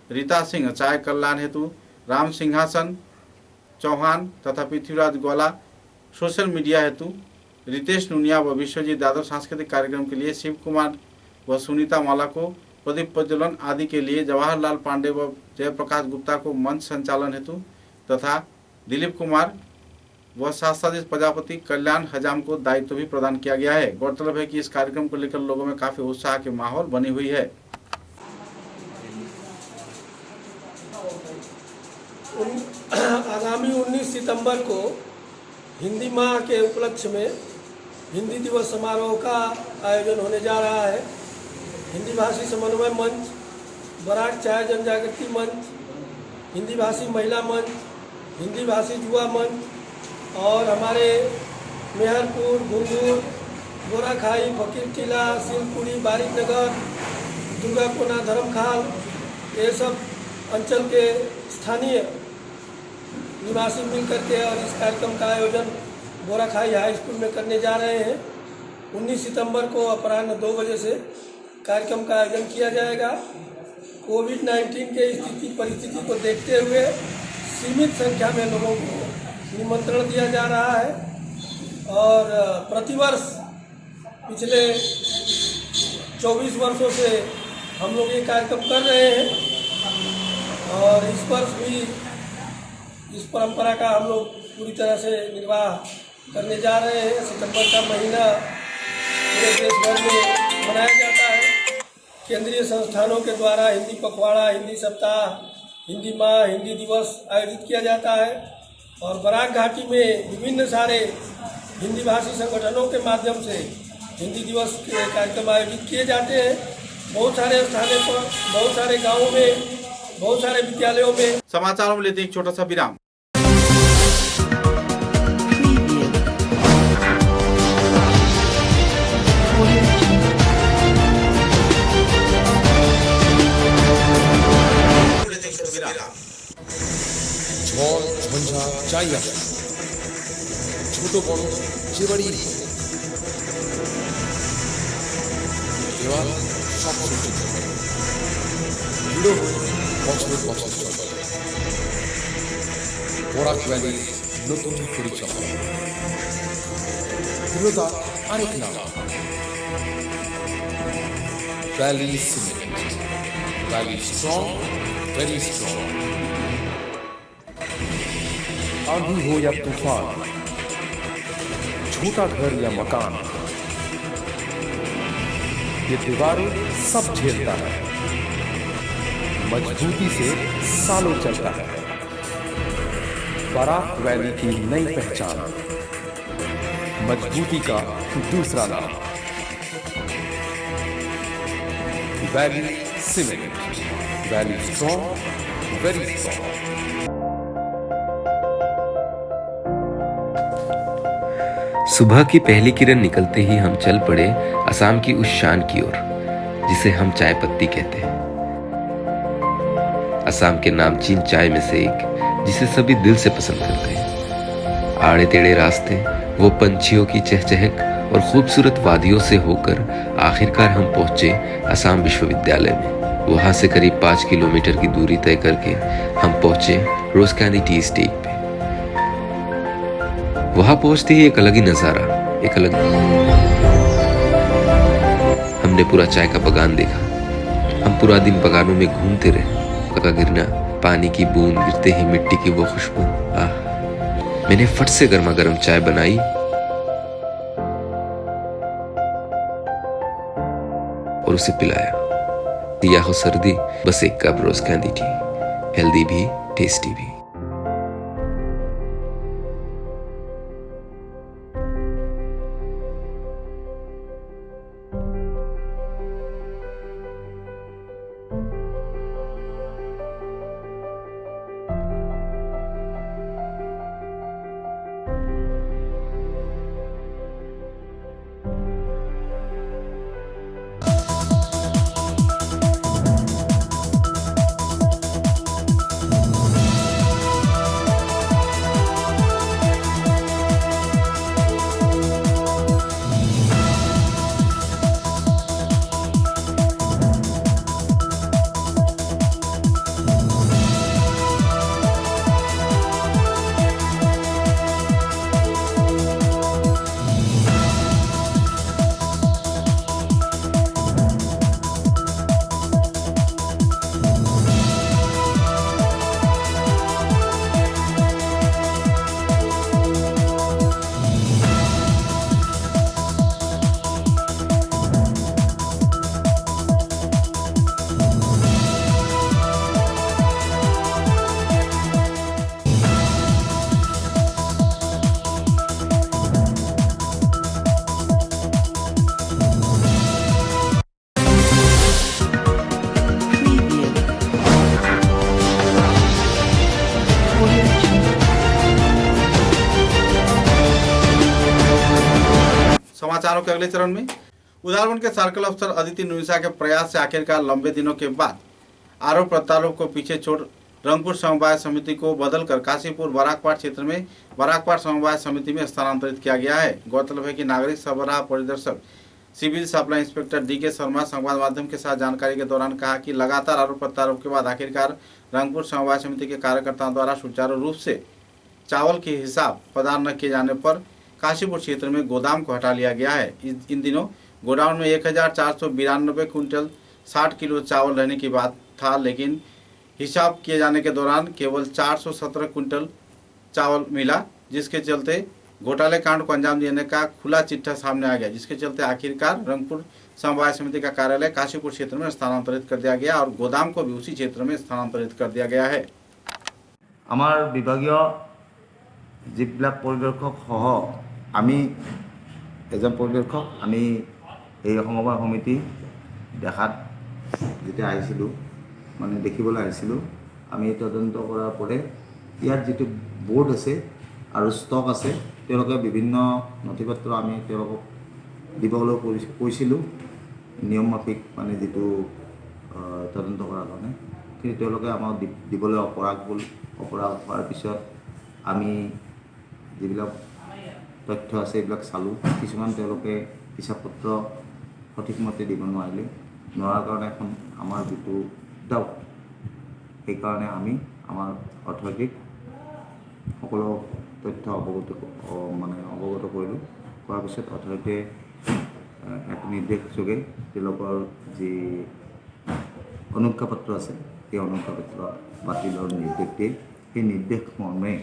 रीता सिंह चाय कल्याण हेतु राम सिंहासन चौहान तथा पृथ्वीराज गोला सोशल मीडिया हेतु रितेश नुनिया व विश्वजीत यादव सांस्कृतिक कार्यक्रम के लिए शिव कुमार व सुनीता माला को प्रदीप प्रज्वलन आदि के लिए जवाहरलाल पांडे व जयप्रकाश गुप्ता को मंच संचालन हेतु तथा दिलीप कुमार व शास्त्राधीश प्रजापति कल्याण हजाम को दायित्व भी प्रदान किया गया है। गौरतलब है कि इस कार्यक्रम को लेकर लोगों में काफी उत्साह के माहौल बनी हुई है। आगामी 19 सितंबर को हिंदी माह के उपलक्ष्य में हिंदी दिवस समारोह का आयोजन होने जा रहा है। हिंदी भाषी समन्वय मंच, बराक चाय जनजागृति मंच, हिंदी भाषी महिला मंच, हिंदी भाषी युवा मंच और हमारे मेहरपुर, घुंगूर, गोराखाई, फकीर टीला, सिलपुरी, बारिकनगर, दुर्गाकोना, धर्मखाल, ये सब अंचल के स्थानीय निवासी मिलकर के और इस कार्यक्रम का आयोजन गोराखाई हाई स्कूल में करने जा रहे हैं। 19 सितंबर को अपराह्न 2 बजे से कार्यक्रम का आयोजन किया जाएगा। कोविड-19 के स्थिति परिस्थिति को देखते हुए सीमित संख्या में लोगों को निमंत्रण दिया जा रहा है और प्रतिवर्ष पिछले 24 वर्षों से हम लोग ये कार्यक्रम कर रहे हैं और इस वर्ष भी इस परंपरा का हम लोग पूरी तरह से निर्वाह करने जा रहे हैं। सितंबर का महीना पूरे देश भर में मनाया जाता है। केंद्रीय संस्थानों के द्वारा हिंदी पखवाड़ा, हिंदी सप्ताह, हिंदी माह, हिंदी दिवस आयोजित किया जाता है और बराक घाटी में विभिन्न सारे हिंदी भाषी संगठनों के माध्यम से हिंदी दिवस के कार्यक्रम आयोजित किए जाते हैं। बहुत सारे स्थानों पर, बहुत सारे गाँवों में, बहुत सारे विद्यालयों में। समाचारों में लेते हैं एक छोटा सा विराम। ঝড় ঝঞ্ঝা যাই আসে, ছোট বড় যে বাড়ির দেওয়াল সব সহ্য করে দৃঢ় হয়ে বছর বছর চলে। বরাক ভ্যালির নতুন পরিচয়, দৃঢ়তা আরেক নাম valley cement. Valley strong, very strong. आंधी हो या तूफान, छोटा घर या मकान, ये दीवारें सब झेलता है, मजबूती से सालों चलता है। बराक वैली की नई पहचान, मजबूती का दूसरा नाम valley cement. Valley strong, very strong. सुबह की पहली किरण निकलते ही हम चल पड़े असम की उस शान की ओर जिसे हम चाय पत्ती कहते हैं। असम के नामचीन चाय में से एक जिसे सभी दिल से पसंद करते हैं। आड़े टेढ़े रास्ते, वो पंछियों की चहचहक और खूबसूरत वादियों से होकर आखिरकार हम पहुंचे असम विश्वविद्यालय में। वहां से करीब 5 किलोमीटर की दूरी तय करके हम पहुंचे रोज कैंडी टी एस्टेट पे। वहां पहुंचते ही एक अलग ही नजारा, एक अलग हमने पूरा चाय का बगान देखा। हम पूरा दिन बगानों में घूमते रहे। का गिरना, पानी की बूंद गिरते ही मिट्टी की वो खुशबू, आह। मैंने फट से गर्मा गर्म चाय बनाई और उसे पिलाया। या हो सर्दी, बस एक कप रोज कैंडी टी, हेल्दी भी टेस्टी भी। समाचारों के अगले चरण में उदारवन के सर्कल अफसर अदिति नुईसा के प्रयास से आखिरकार लंबे दिनों के बाद आरोप प्रत्यारोप को पीछे छोड़ रंगपुर समवाय समिति को बदलकर काशीपुर बराकपाट क्षेत्र में बराकपाट समवाय समिति में स्थानांतरित किया गया है। गौरतलब है कि नागरिक सरबराह परिदर्शक civil supply inspector D K. Sharma संवाद माध्यम के साथ जानकारी के दौरान कहा कि लगातार आरोप प्रत्यारोप के बाद आखिरकार रंगपुर समवाय समिति के कार्यकर्ताओं द्वारा सुचारू रूप से चावल के हिसाब प्रदान न किए जाने पर काशीपुर क्षेत्र में गोदाम को हटा लिया गया है। इन दिनों गोडाउन में 1492 क्विंटल 60 किलो चावल रहने की बात था, लेकिन हिसाब किए जाने के दौरान केवल 417 क्विंटल चावल मिला, जिसके चलते घोटाले कांड को अंजाम देने का खुला चिट्ठा सामने आ गया, जिसके चलते आखिरकार रंगपुर समवाय समिति का कार्यालय काशीपुर क्षेत्र में स्थानांतरित कर दिया गया और गोदाम को भी उसी क्षेत्र में स्थानांतरित कर दिया गया है। आमार विभागीय जिबिलाक परिदर्शक सह आमी एजन परिदर्शक आमी এই সমবায় সমিতি দেখাত যেতিয়া আহিছিলোঁ মানে দেখিবলৈ আহিছিলোঁ আমি তদন্ত কৰাৰ পৰে ইয়াত যিটো বোৰ্ড আছে আৰু ষ্টক আছে তেওঁলোকে বিভিন্ন নথিপত্ৰ আমি তেওঁলোকক দিবলৈ কৈছিলোঁ নিয়ম মাফিক মানে যিটো তদন্ত কৰাৰ কাৰণে, কিন্তু তেওঁলোকে আমাক দিবলৈ অপৰাগ হোৱাৰ পিছত আমি যিবিলাক তথ্য আছে এইবিলাক চালোঁ। কিছুমান তেওঁলোকে হিচাপ পত্ৰ সঠিক মতে দিব নোৱাৰাৰ কাৰণে এখন আমাৰ যিটো ডাউট, সেইকাৰণে আমি আমাৰ অৰ্থনৈতিক সকলো তথ্য অৱগত কৰিলোঁ। কৰাৰ পিছত অথৰিটিয়ে এক নিৰ্দেশ যোগে তেওঁলোকৰ যি অনুজ্ঞাপত্ৰ আছে সেই অনুজ্ঞাপত্ৰ বাতিলৰ নিৰ্দেশ দিয়ে। সেই নিৰ্দেশ মৰ্মে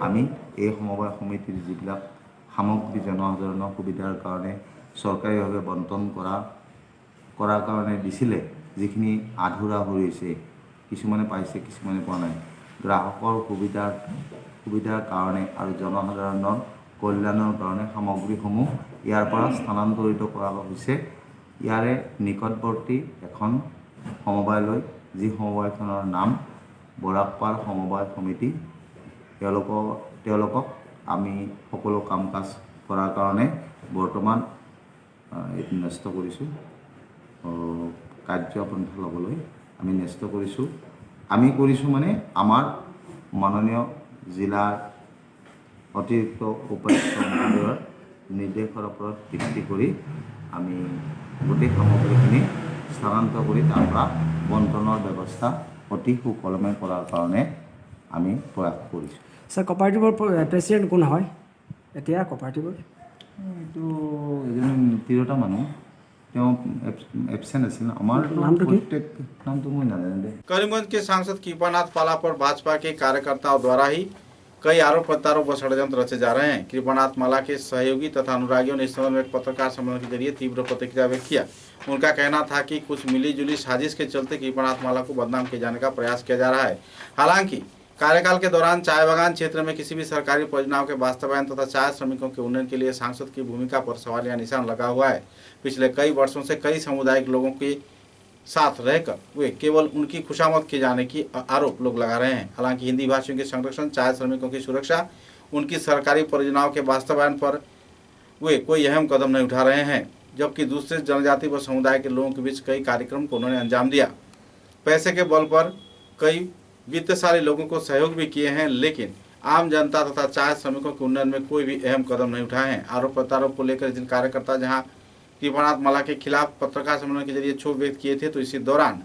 আমি এই সমবায় সমিতিৰ যিবিলাক সামগ্ৰী জনসাধাৰণৰ সুবিধাৰ কাৰণে চৰকাৰীভাৱে বণ্টন কৰাৰ কাৰণে দিছিলে, যিখিনি আধৰুৱা হৈ ৰৈছে, কিছুমানে পাইছে কিছুমানে পোৱা নাই, গ্ৰাহকৰ সুবিধাৰ কাৰণে আৰু জনসাধাৰণৰ কল্যাণৰ কাৰণে সামগ্ৰীসমূহ ইয়াৰ পৰা স্থানান্তৰিত কৰা হৈছে ইয়াৰে নিকটৱৰ্তী এখন সমবায়লৈ, যি সমবায়খনৰ নাম বৰাকপাট সমবায় সমিতি। তেওঁলোকক আমি সকলো কাম কাজ কৰাৰ কাৰণে বৰ্তমান এইটো ন্যস্ত কৰিছোঁ, কাৰ্যপন্থা ল'বলৈ আমি ন্যস্ত কৰিছোঁ। আমি কৰিছোঁ মানে আমাৰ মাননীয় জিলাৰ অতিৰিক্ত উপায়ুক্ত মহোদয়ৰ নিৰ্দেশৰ ওপৰত ভিত্তি কৰি আমি গোটেই সামগ্ৰীখিনি স্থানান্তৰ কৰি তাৰ পৰা বণ্টনৰ ব্যৱস্থা অতি সুকলমে কৰাৰ কাৰণে আমি প্ৰয়াস কৰিছোঁ। স্যার, কোঅপারেটিভৰ প্ৰেচিডেণ্ট কোন হয় এতিয়া কোঅপারেটিভৰ? এইটো এজন তিৰোতা মানুহ, তেওঁ এবসেন্ট আছিল। আমাৰ নামটো কি? নামটো মই নাজানো দে। करीमगंज के सांसद कृपानाथ पाला पर भाजपा के कार्यकर्ताओं द्वारा ही कई आरोप प्रत्यारोप व षड्यंत्र रचे जा रहे हैं। कृपानाथ माला के सहयोगी तथा अनुरागियों ने इस संबंध में एक पत्रकार सम्मेलन के जरिए तीव्र प्रतिक्रिया व्यक्त किया। उनका कहना था कि कुछ मिलीजुली साजिश के चलते कृपानाथ माला को बदनाम किए जाने का प्रयास किया जा रहा है। हालांकि कार्यकाल के दौरान चाय बागान क्षेत्र में किसी भी सरकारी परियोजनाओं के वास्तवायन तथा चाय श्रमिकों के उन्नयन के लिए सांसद की भूमिका पर सवालिया निशान लगा हुआ है। पिछले कई वर्षों से कई सामुदायिक लोगों के साथ रहकर वे केवल उनकी खुशामद किए जाने की आरोप लोग लगा रहे हैं। हालांकि हिंदी भाषियों के संरक्षण, चाय श्रमिकों की सुरक्षा, उनकी सरकारी परियोजनाओं के वास्तवायन पर वे कोई अहम कदम नहीं उठा रहे हैं, जबकि दूसरे जनजाति व समुदाय के लोगों के बीच कई कार्यक्रम को उन्होंने अंजाम दिया। पैसे के बल पर कई वित्तशाली लोगों को सहयोग भी किए हैं, लेकिन आम जनता तथा चाय श्रमिकों के उन्नयन में कोई भी अहम कदम नहीं उठाए हैं। आरोप प्रत्यारोप को लेकर जिन कार्यकर्ता जहां कृपानाथ माला के खिलाफ पत्रकार सम्मेलन के जरिए क्षोभ व्यक्त किए थे, तो इसी दौरान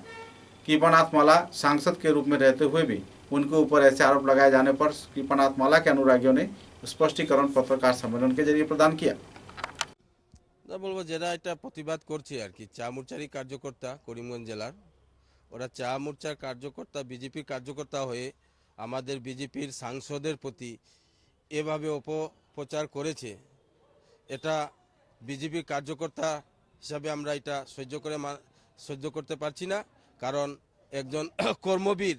कृपानाथ माला सांसद के रूप में रहते हुए भी उनके ऊपर ऐसे आरोप लगाए जाने पर कृपानाथ माला के अनुरागियों ने स्पष्टीकरण पत्रकार सम्मेलन के जरिए प्रदान किया। বলবো যারা এটা প্রতিবাদ করছে আর কি, চা মোর্চারই কার্যকর্তা করিমগঞ্জ জেলার, ওরা চা মোর্চার কার্যকর্তা, বিজেপির কার্যকর্তা হয়ে আমাদের বিজেপির সাংসদের প্রতি এভাবে অপপ্রচার করেছে। এটা বিজেপির কার্যকর্তা হিসাবে আমরা এটা সহ্য করতে পারছি না। কারণ একজন কর্মবীর,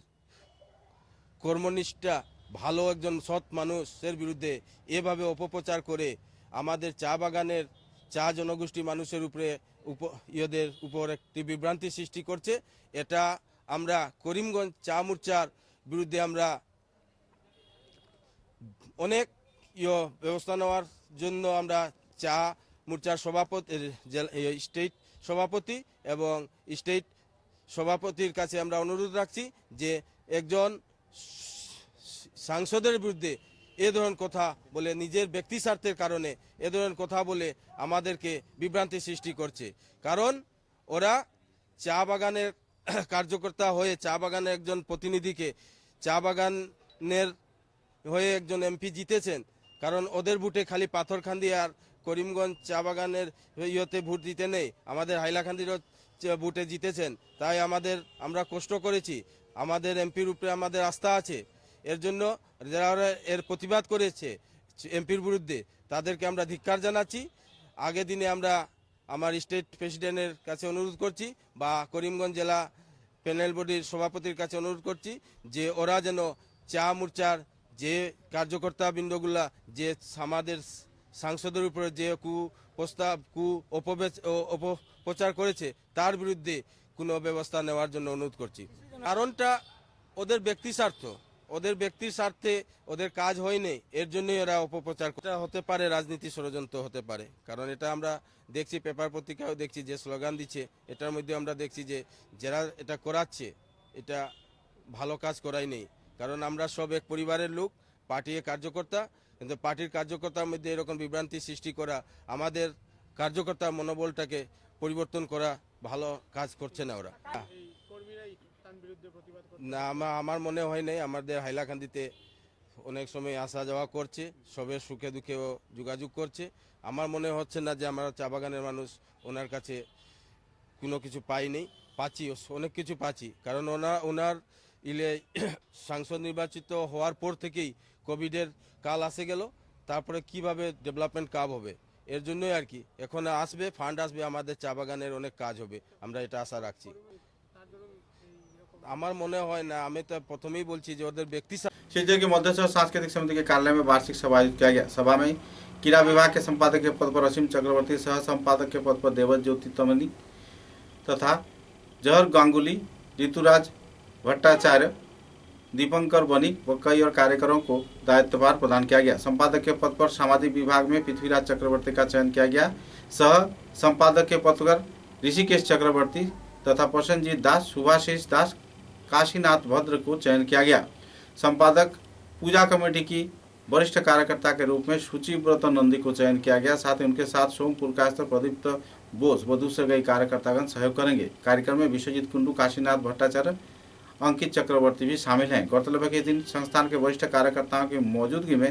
কর্মনিষ্ঠা, ভালো একজন সৎ মানুষের বিরুদ্ধে এভাবে অপপ্রচার করে আমাদের চা বাগানের চা জনগোষ্ঠী মানুষের উপরে ইয়েদের উপর একটি বিভ্রান্তি সৃষ্টি করছে। এটা আমরা করিমগঞ্জ চা মোর্চার বিরুদ্ধে আমরা অনেক ব্যবস্থা নেওয়ার জন্য আমরা চা মোর্চার সভাপতি স্টেট সভাপতি এবং স্টেট সভাপতির কাছে আমরা অনুরোধ রাখছি যে একজন সাংসদের বিরুদ্ধে এ ধরনের কথা বলে, নিজের ব্যক্তি স্বার্থের কারণে এ ধরনের কথা বলে আমাদেরকে বিভ্রান্তি সৃষ্টি করছে। কারণ ওরা চা বাগানের কার্যকর্তা হয়ে, চা বাগানের একজন প্রতিনিধিকে, চা বাগানের হয়ে একজন এমপি জিতেছেন। কারণ ওদের ভোটে খালি পাথরখান্দি আর করিমগঞ্জ চা বাগানের ইয়েতে ভোট দিতে নেই, আমাদের হাইলাকান্দিরও ভোটে জিতেছেন। তাই আমরা কষ্ট করেছি, আমাদের এমপির উপরে আমাদের আস্থা আছে। এর জন্য যারা এর প্রতিবাদ করেছে এমপির বিরুদ্ধে, তাদেরকে আমরা ধিক্কার জানাচ্ছি। আগে দিনে আমরা আমার স্টেট প্রেসিডেন্টের কাছে অনুরোধ করছি বা করিমগঞ্জ জেলা প্যানেল বডির সভাপতির কাছে অনুরোধ করছি যে ওরা যেন চা মোর্চার যে কার্যকর্তা বৃন্দগুলা যে আমাদের সাংসদের উপরে যে অপপ্রচার করেছে তার বিরুদ্ধে কোনো ব্যবস্থা নেওয়ার জন্য অনুরোধ করছি। কারণটা ওদের ব্যক্তি স্বার্থ, ওদের ব্যক্তির স্বার্থে ওদের কাজ হয়নি, এর জন্যই ওরা অপপ্রচার হতে পারে, রাজনীতি ষড়যন্ত্র হতে পারে। কারণ এটা আমরা দেখছি, পেপার পত্রিকাও দেখছি যে স্লোগান দিচ্ছে, এটার মধ্যে আমরা দেখছি যে যারা এটা করাচ্ছে এটা ভালো কাজ করাই নেই। কারণ আমরা সব এক পরিবারের লোক, পার্টির কার্যকর্তা, কিন্তু পার্টির কার্যকর্তার মধ্যে এরকম বিভ্রান্তি সৃষ্টি করা, আমাদের কার্যকর্তার মনোবলটাকে পরিবর্তন করা ভালো কাজ করছে না ওরা। না, আমার মনে হয় নাই। আমাদের হাইলাকান্দিতে অনেক সময় আসা যাওয়া করছে, সবের সুখে দুঃখেও যোগাযোগ করছে। আমার মনে হচ্ছে না যে আমরা চা বাগানের মানুষ ওনার কাছে কোনো কিছু পাইনি, পাচ্ছি, অনেক কিছু পাচ্ছি। কারণ ওনার সাংসদ নির্বাচিত হওয়ার পর থেকেই কোভিডের কাল আসে গেল, তারপরে কিভাবে ডেভেলপমেন্ট কাজ হবে, এর জন্যই আর কি। এখন আসবে ফান্ড আসবে, আমাদের চা বাগানের অনেক কাজ হবে, আমরা এটা আশা রাখছি। আমার মনে হয় না, আমি তো प्रथम ही बोलছি যে ওদের व्यक्ति शिवचर के मध्य सांस्कृतिक समिति के कार्यालय में वार्षिक सभा आयोजित किया गया। सभा में क्रीड़ा विभाग के संपादक के पद पर असीम चक्रवर्ती, सह संपादक के पद पर देवत ज्योति तमनी तथा जहर गांगुली, ऋतुराज भट्टाचार्य, दीपंकर बनी व कई और कार्यकरों को दायित्वभार प्रदान किया गया। संपादक के पद पर सामाजिक विभाग में पृथ्वीराज चक्रवर्ती का चयन किया गया। सह संपादक के पद पर ऋषिकेश चक्रवर्ती तथा प्रसन्नजीत दास, सुभाषिष दास, काशीनाथ भद्र को चयन किया गया। संपादक पूजा कमेटी की वरिष्ठ कार्यकर्ता के रूप में शुचिव्रत नंदी को चयन किया गया। साथ ही उनके साथ सोमपुर का प्रदीप्त बोस व दूसरे कई कार्यकर्तागण सहयोग करेंगे। कार्यक्रम में विश्वजीत कुंडू, काशीनाथ भट्टाचार्य, अंकित चक्रवर्ती भी शामिल हैं। गौरतलब है कि इस दिन संस्थान के वरिष्ठ कार्यकर्ताओं की मौजूदगी में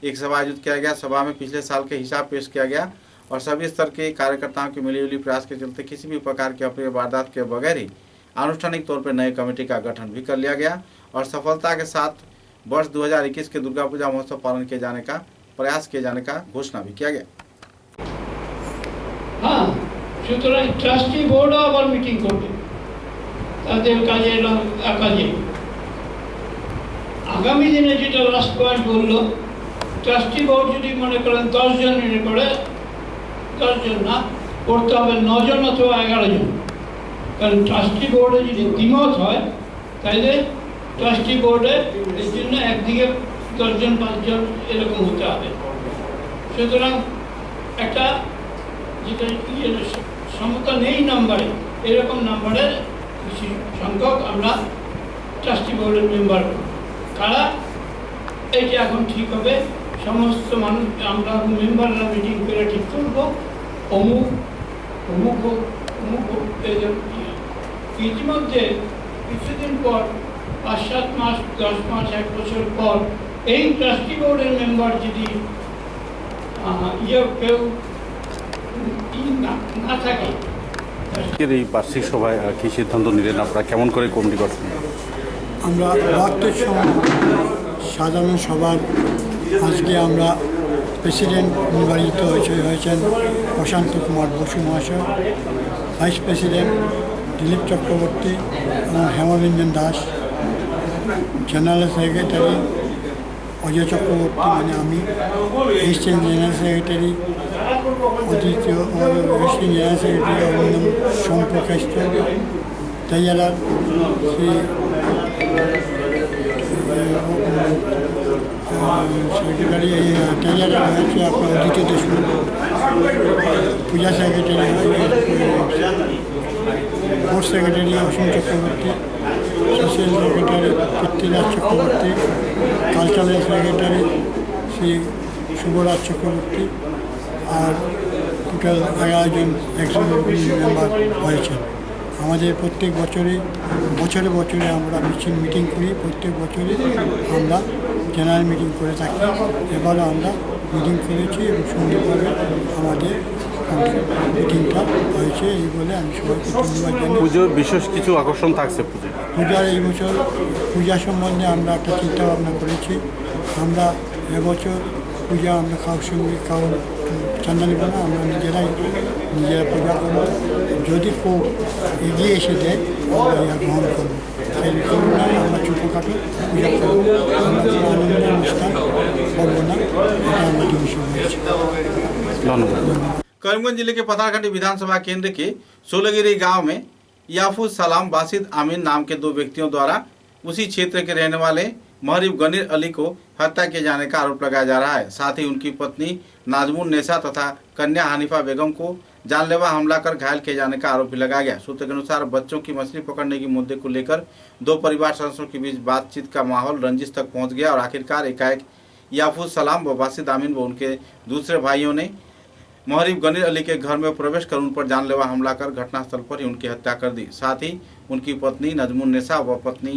एक सभा आयोजित किया गया। सभा में पिछले साल के हिसाब पेश किया गया और सभी स्तर के कार्यकर्ताओं की मिलीजुली प्रयास के चलते किसी भी प्रकार की अप्रिय वारदात के बगैर ही आनुष्ठानिक तौर पर नई कमेटी का गठन भी कर लिया गया और सफलता के साथ वर्ष 2021 के दुर्गा पूजा महोत्सव पालन किए जाने का प्रयास किए जाने का घोषणा भी किया गया। हाँ, সুতরাং ট্রাস্টি বোর্ডও আবার মিটিং করবে তাদের কাজের কাজে। আগামী দিনে যেটা লাস্ট পয়েন্ট বললো, ট্রাস্টি বোর্ড যদি মনে করেন 10 জন মিলে করে, 10 জন না, করতে হবে 9 জন অথবা 11 জন। কারণ ট্রাস্টি বোর্ডে যদি দ্বিমত হয় তাহলে ট্রাস্টি বোর্ডে এই জন্য একদিকে 10 জন 5 জন এরকম হতে হবে। সুতরাং একটা যেটা সমতা নেই নাম্বারে, এরকম নাম্বারের কিছু সংখ্যক আমরা ট্রাস্টি বোর্ডের মেম্বার কারা, এইটা এখন ঠিক হবে। সমস্ত মানুষ আমরা মেম্বাররা মিটিং করে ঠিক করবো অমুক অমুক অমুক ইতিমধ্যে কিছুদিন পর 5-7 মাস 10 মাস 1 বছর পর এই ট্রাস্টি বোর্ডের মেম্বার যদি কেউ না থাকে। এই বার্ষিক সভায় কি সিদ্ধান্ত নিলেন আপনারা, কেমন করে কমিটি গঠন? আমরা 72 সময় সাধারণ সভার আজকে আমরা প্রেসিডেন্ট নির্বাচিত হয়েছেন প্রশান্ত কুমার বসু মহাশয়, ভাইস প্রেসিডেন্ট দিলীপ চক্রবর্তী এবং হেমরঞ্জন দাস, জেনারেল সেক্রেটারি অজয় চক্রবর্তী মানে আমি, এসিস্ট্যান্ট জেনারেল সেক্রেটারি অদ্বিতীয়, assistant general secretary Abhinandan Somprakash, treasurer Shri secretary treasurer হয়েছে আপনার অদ্বিতীয় Deshmukh, puja secretary board secretary Asim Chakraborty, social secretary Prithviraj Chakraborty, cultural secretary Shri Shubhraj Chakraborty, আর টোটাল 11 জন এক্সিকিউটিভ মেম্বার হয়েছেন। আমাদের প্রত্যেক বছরে আমরা মিটিং করি, প্রত্যেক বছরে আমরা জেনারেল মিটিং করে থাকি। এবারও আমরা মিটিং করেছি এবং সুন্দরভাবে আমাদের মিটিংটা হয়েছে। এই বলে আমি সবাইকে ধন্যবাদ জানাই। পুজোর বিশেষ কিছু আকর্ষণ থাকছে পূজার এই বছর পূজা সম্বন্ধে আমরা একটা চিন্তা ভাবনা করেছি। আমরা এবছর পূজা আমরা কারোর সঙ্গে কারোর চান্দা নেব না, আমরা নিজেরা পূজা করবো। যদি কেউ এগিয়ে এসে দেয় আমরা ইহা গ্রহণ করবো। সেই তুলনায় আমরা ছোটোখাটো পূজা করবো, আমরা কোনো আনন্দ অনুষ্ঠান করবো না, এটা আমরা ডিসিশন নিয়েছি। करीमगंज जिले के पथरघाटी विधानसभा केंद्र के सोलगिरी गांव में याफूज सलाम बासिद आमीन नाम के 2 व्यक्तियों द्वारा उसी क्षेत्र के रहने वाले महरीब गनीर अली को हत्या किए जाने का आरोप लगाया जा रहा है। साथ ही उनकी पत्नी नाजमुन नेसा तथा कन्या हनीफा बेगम को जानलेवा हमला कर घायल किए जाने का आरोप भी लगाया गया। सूत्र के अनुसार बच्चों की मछली पकड़ने के मुद्दे को लेकर 2 परिवार सदस्यों के बीच बातचीत का माहौल रंजिश तक पहुंच गया और आखिरकार एकाएक याफूज सलाम व बासिद आमीन व उनके दूसरे भाइयों ने महरीब गनीर अली के घर में प्रवेश कर उन पर जानलेवा हमला कर घटनास्थल पर ही उनकी हत्या कर दी। साथ ही उनकी पत्नी नजमुन नेसा व पत्नी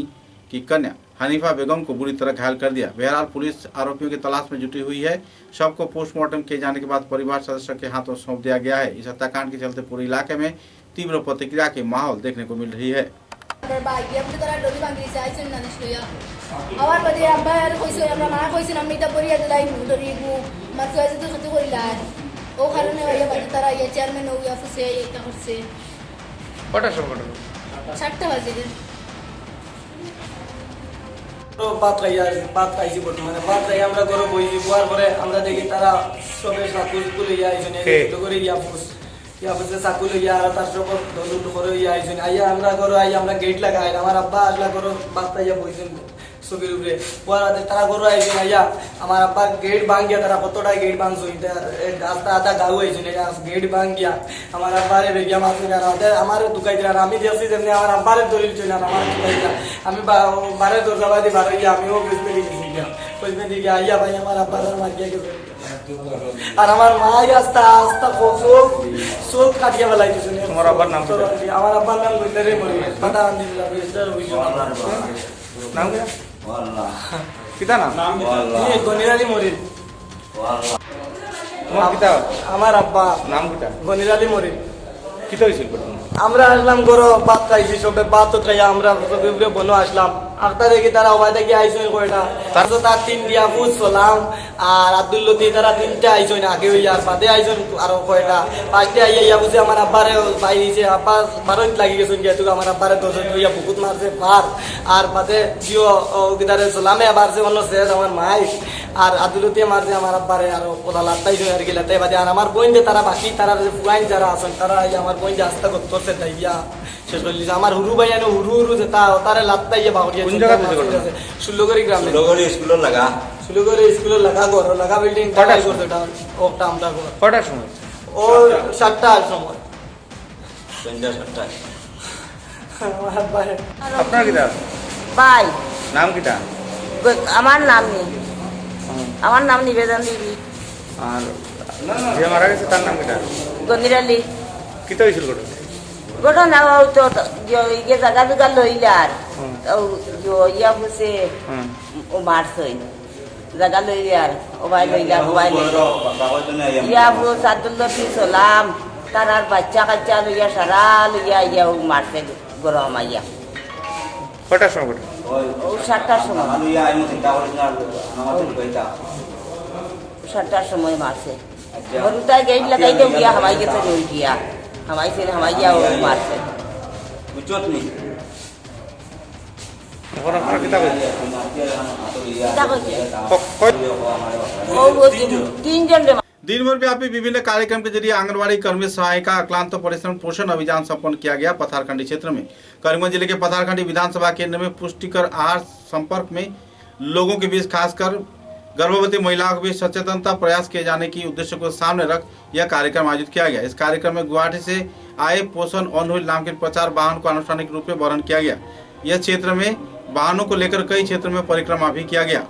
की कन्या हनीफा बेगम को बुरी तरह घायल कर दिया। बहरहाल पुलिस आरोपियों की तलाश में जुटी हुई है। शव को पोस्टमार्टम किए जाने के बाद परिवार सदस्यों के हाथों सौंप दिया गया है। इस हत्याकांड के चलते पूरे इलाके में तीव्र प्रतिक्रिया की माहौल देखने को मिल रही है। ও কারণে ওই বাড়ি তারা ইয়ে চেয়ারম্যান ও অফিসে এটা করছে। কটার সময় ঘটনা? 7টা বাজে। তো বাত খাইছি বর্তমানে বাত খাই আমরা ঘরে বইছি, বোয়ার পরে আমরা দেখি তারা সবে সাকুল তুলে ইয়ে আইসেন, করে ইয়াফুসে সাকুল ইয়া আর তার সব ধরুন করে ইয়ে আইসেন। আইয়া আমরা ঘরে আই আমরা গেট লাগাই, আমার আব্বা আসলা ঘরে বাত খাইয়া বইছেন ছবির উপরে। পরে তারা ঘরে আইসেন, আইয়া আমার আব্বা গেট ভাঙিয়া তারা কতটা গেট ভাঙছো, রাস্তা আধা গাও হয়েছে গেট ভাঙিয়া আমার আব্বারে বেগিয়া মারছেন। আর আমার দুকাইতে আর আমি দেখছি যেমনি আমার আব্বারে দলিল ছিল আর আমার দুকাইতা আমি বারে দরজাবাদি বার হইয়া আমিও বুঝতে গেছি বুঝতে দিকে আইয়া ভাই আমার আব্বার মারিয়া গেছে। আর আমার মাই আস্তা আস্তা চোখ কাটিয়া বেলাই দিয়েছেন। তোমার আব্বার নাম? আমার আব্বার নাম বলতে মরি পাতা নাম কিতা নাম? গনির আলী মরিদ। তোমার কিতা? আমার আব্বা নাম কিতা? গনির আলী মরিদ। কিতা হয়েছিল? আমরা আসলাম গরো ভাত খাইছি, সবে ভাত খাইয়া আমরা সবে বনো আসলাম। আখতা দেখি তারা ওবাই থেকে আইসেন কয়টা, তার 3 ইয়াফুজ সালাম আর আব্দুল লতিফ তারা 3টা আইসেন আগে হইয়া, আর বাদে আইসেন আরো কয়টা। 5টা আইয়া ইয়াফুজে আমার আব্বারে পাই দিয়েছে, আব্বা বারোই লাগি গেছেন যেহেতু আমার আব্বারে 10 হইয়া বুকুত মারছে পার। আর বাদে জিও গিদারে সালামে মারছে অন্য শেষ আমার মাই, আর আব্দুল লতিফ মারছে আমার আব্বারে আরো কোথা লাত্তাইছে আর কি লাত্তাই বাদে। আর আমার বোন যে তারা বাকি তারা যে ফুয়াইন যারা আছেন তারা আমার বোন যে আস্তা করতেছে তাই ইয়া শেষ করে দিয়েছে। আমার হুরু ভাই হুরু যে তারে লাত্তাইয়ে বাউরিয়া সুল্লগরি গ্রামে স্কুলের লাগা ঘর লাগা বিল্ডিং ওটা আমরা কটার সময়? ও 7টার সময়। আপনার কিতা ভাই? নাম কিতা? আমার নাম নেই, আমার নাম নিবেদন দেবী। আর যে মারা গেছে তার নাম কিতা? গনির আলী। কিতা হয়েছিল ঘটনা? ঘটনা তো ইয়ে জায়গা জোগা লইলে আর ইয়া ফুসে ও মারছই জায়গা লইলে আর ও ভাই লইলা ভাই ইয়া ফুস আব্দুল লতিফ সালাম তার আর বাচ্চা কাচ্চা লইয়া সারা লইয়া ইয়া ও মারছে গরম আইয়া। কটার সময় ঘটনা? ও 7টার সময়। 7টার সময় মারছে। গরুটাই গেট লাগাই দেও গিয়া হামাই গেছে রই গিয়া হামাইছে হামাইয়া ও মারছে। এখন আপনারা কিতা কইছে? दिन भर व्यापी विभिन्न कार्यक्रम के जरिए आंगनबाड़ी कर्मी सहायिका अक्लांत परिश्रम पोषण अभियान संपन्न किया गया पथरघाटी क्षेत्र में। करीमगंज जिले के पथरघाटी विधानसभा केंद्र में पुष्टिकर आहार संपर्क में लोगों के बीच खासकर गर्भवती महिलाओं को भी सचेतनता प्रयास किए जाने की उद्देश्य को सामने रख यह कार्यक्रम आयोजित किया गया। इस कार्यक्रम में गुवाहाटी से आए पोषण ऑन व्हील नाम के प्रचार वाहन को आनुষ্ঠাनिक रूप में वहन किया गया। यह क्षेत्र में वाहनों को लेकर कई क्षेत्रों में परिक्रमा भी किया गया।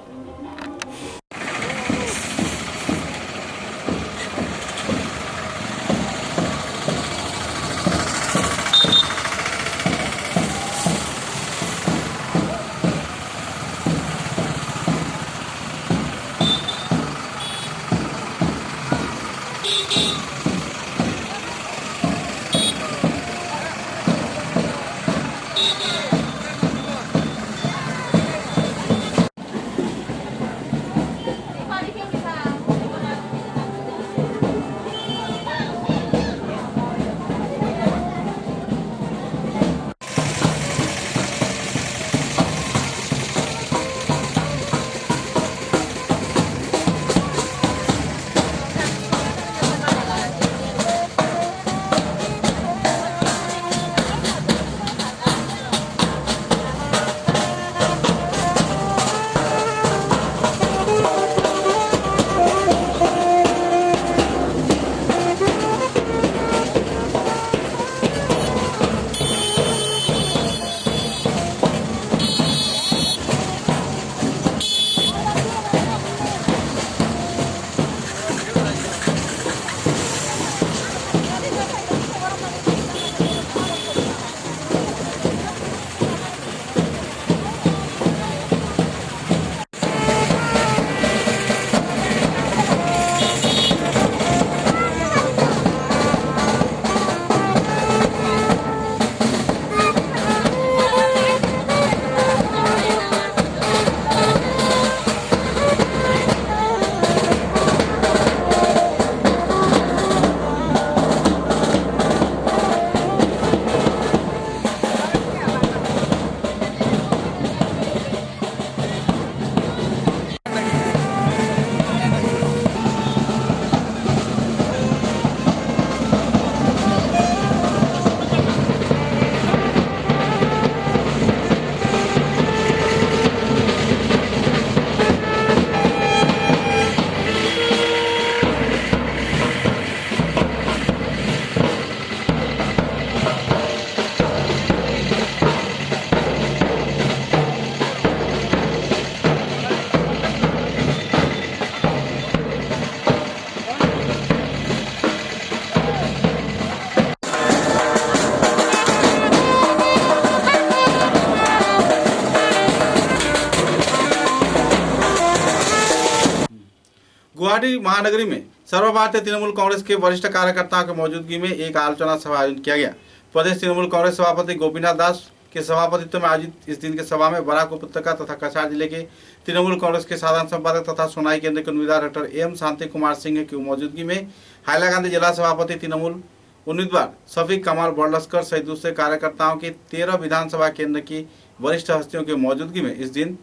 गुवाहाटी महानगरी में सर्वभारतीय तृणमूल कांग्रेस के वरिष्ठ कार्यकर्ताओं की मौजूदगी में एक आलोचना सभा आयोजित किया गया। प्रदेश तृणमूल कांग्रेस सभापति गोपीनाथ दास के सभापतित्व में आयोजित इस दिन की सभा में बराक उपत्यका तथा कछार जिले के तृणमूल कांग्रेस के साधारण संपादक तथा सोनाई केंद्र के उम्मीदवार डॉक्टर एम शांति कुमार सिंह की मौजूदगी में हाइलाकांदी जिला सभापति तृणमूल उम्मीदवार शफीक कमाल बड़लस्कर सहित दूसरे कार्यकर्ताओं की 13 विधानसभा केंद्र की वरिष्ठ हस्तियों की मौजूदगी में इस दिन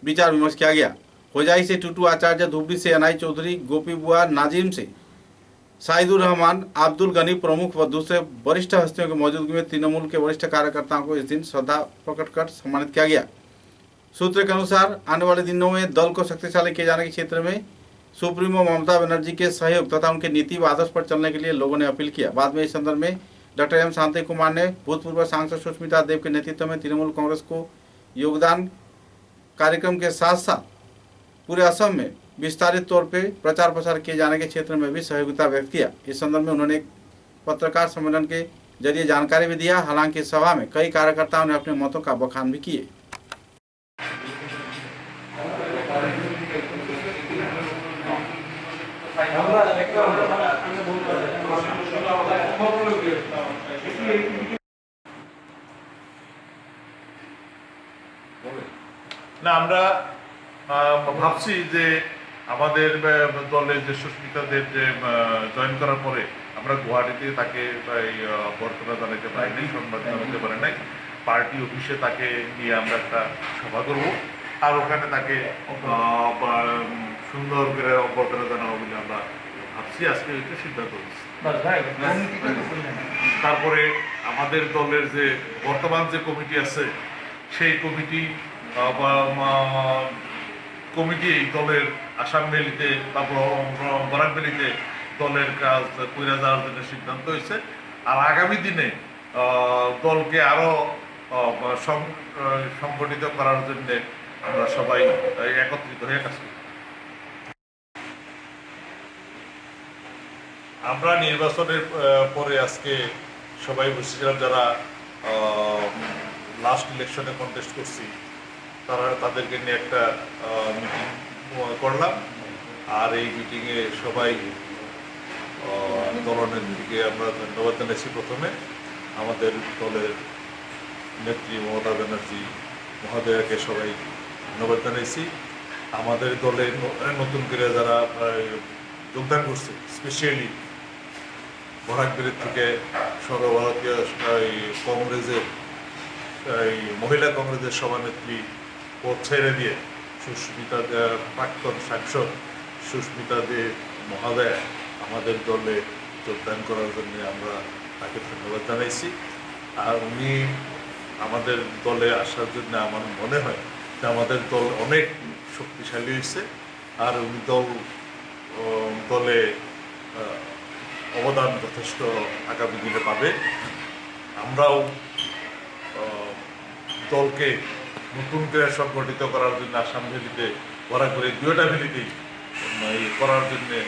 विचार विमर्श किया गया। होजाई से टूटू आचार्य, धुबरी से अनाई चौधरी, गोपी बुआ, नाजिम से साइदुर रहमान, अब्दुल गनी प्रमुख व दूसरे वरिष्ठ हस्तियों की मौजूदगी में तृणमूल के वरिष्ठ कार्यकर्ताओं को इस दिन श्रद्धा प्रकट कर सम्मानित किया गया। सूत्र के अनुसार आने वाले दिनों में दल को शक्तिशाली किए जाने के क्षेत्र में सुप्रीमो ममता बनर्जी के सहयोग तथा उनके नीति व आदर्श पर चलने के लिए लोगों ने अपील किया। बाद में इस संदर्भ में डॉक्टर एम शांति कुमार ने भूतपूर्व सांसद सुष्मिता देव के नेतृत्व में तृणमूल कांग्रेस को योगदान कार्यक्रम के साथ साथ पूरे असम में विस्तारित तौर पर प्रचार प्रसार किए जाने के क्षेत्र में भी सहयोगिता व्यक्त किया। इस संदर्भ में उन्होंने एक पत्रकार सम्मेलन के जरिए जानकारी भी दिया। हालांकि सभा में कई कार्यकर्ताओं ने अपने मतों का बखान भी किए। না আমরা ভাবছি যে আমাদের দলের যে সুস্মিতা দেব যে জয়েন করার পরে আমরা গুয়াহাটিতে তাকে বর্তমানে জানাতে পারি নাই, সংবাদ জানাতে পারি নাই। পার্টি অফিসে তাকে নিয়ে আমরা একটা সভা করব আর ওখানে তাকে সুন্দর করে অভ্যর্থনা জানাবো বলে আমরা ভাবছি। আজকে এটা সিদ্ধান্ত হচ্ছে। তারপরে আমাদের দলের যে বর্তমান যে কমিটি আছে সেই কমিটি কমিটি দলের আসাম ভ্যালিতে বা বরাক ভ্যালিতে দলের কাজ করে যাওয়ার জন্য সিদ্ধান্ত হয়েছে। আর আগামী দিনে দলকে আরও সংগঠিত করার জন্য আমরা সবাই একত্রিত হয়ে কাজ করি। আমরা নির্বাচনের পরে আজকে সবাই বসেছিলাম, যারা লাস্ট ইলেকশনে কন্টেস্ট করছি তাদেরকে নিয়ে একটা মিটিং করলাম। আর এই মিটিংয়ে সবাই দলনেত্রীকে আমরা ধন্যবাদ জানাইছি। প্রথমে আমাদের দলের নেত্রী মমতা ব্যানার্জি মহোদয়াকে সবাই ধন্যবাদ জানাইছি। আমাদের দলে নতুন করে যারা যোগদান করছে, স্পেশালি বরাকবিরের থেকে সর্বভারতীয় কংগ্রেসের মহিলা কংগ্রেসের সভানেত্রী পদ ছেড়ে দিয়ে সুস্মিতা প্রাক্তন সাংসদ সুস্মিতা দে মহোদয়া আমাদের দলে যোগদান করার জন্য আমরা তাকে ধন্যবাদ জানাইছি। আর উনি আমাদের দলে আসার জন্য আমার মনে হয় যে আমাদের দল অনেক শক্তিশালী হয়েছে। আর উনি দলে অবদান যথেষ্ট আগামী দিনে পাবে। আমরাও দলকে নতুন করে সংগঠিত করার জন্য আসাম ভ্যালিতে করা করে দুইটা ভ্যালিতেই করার জন্যে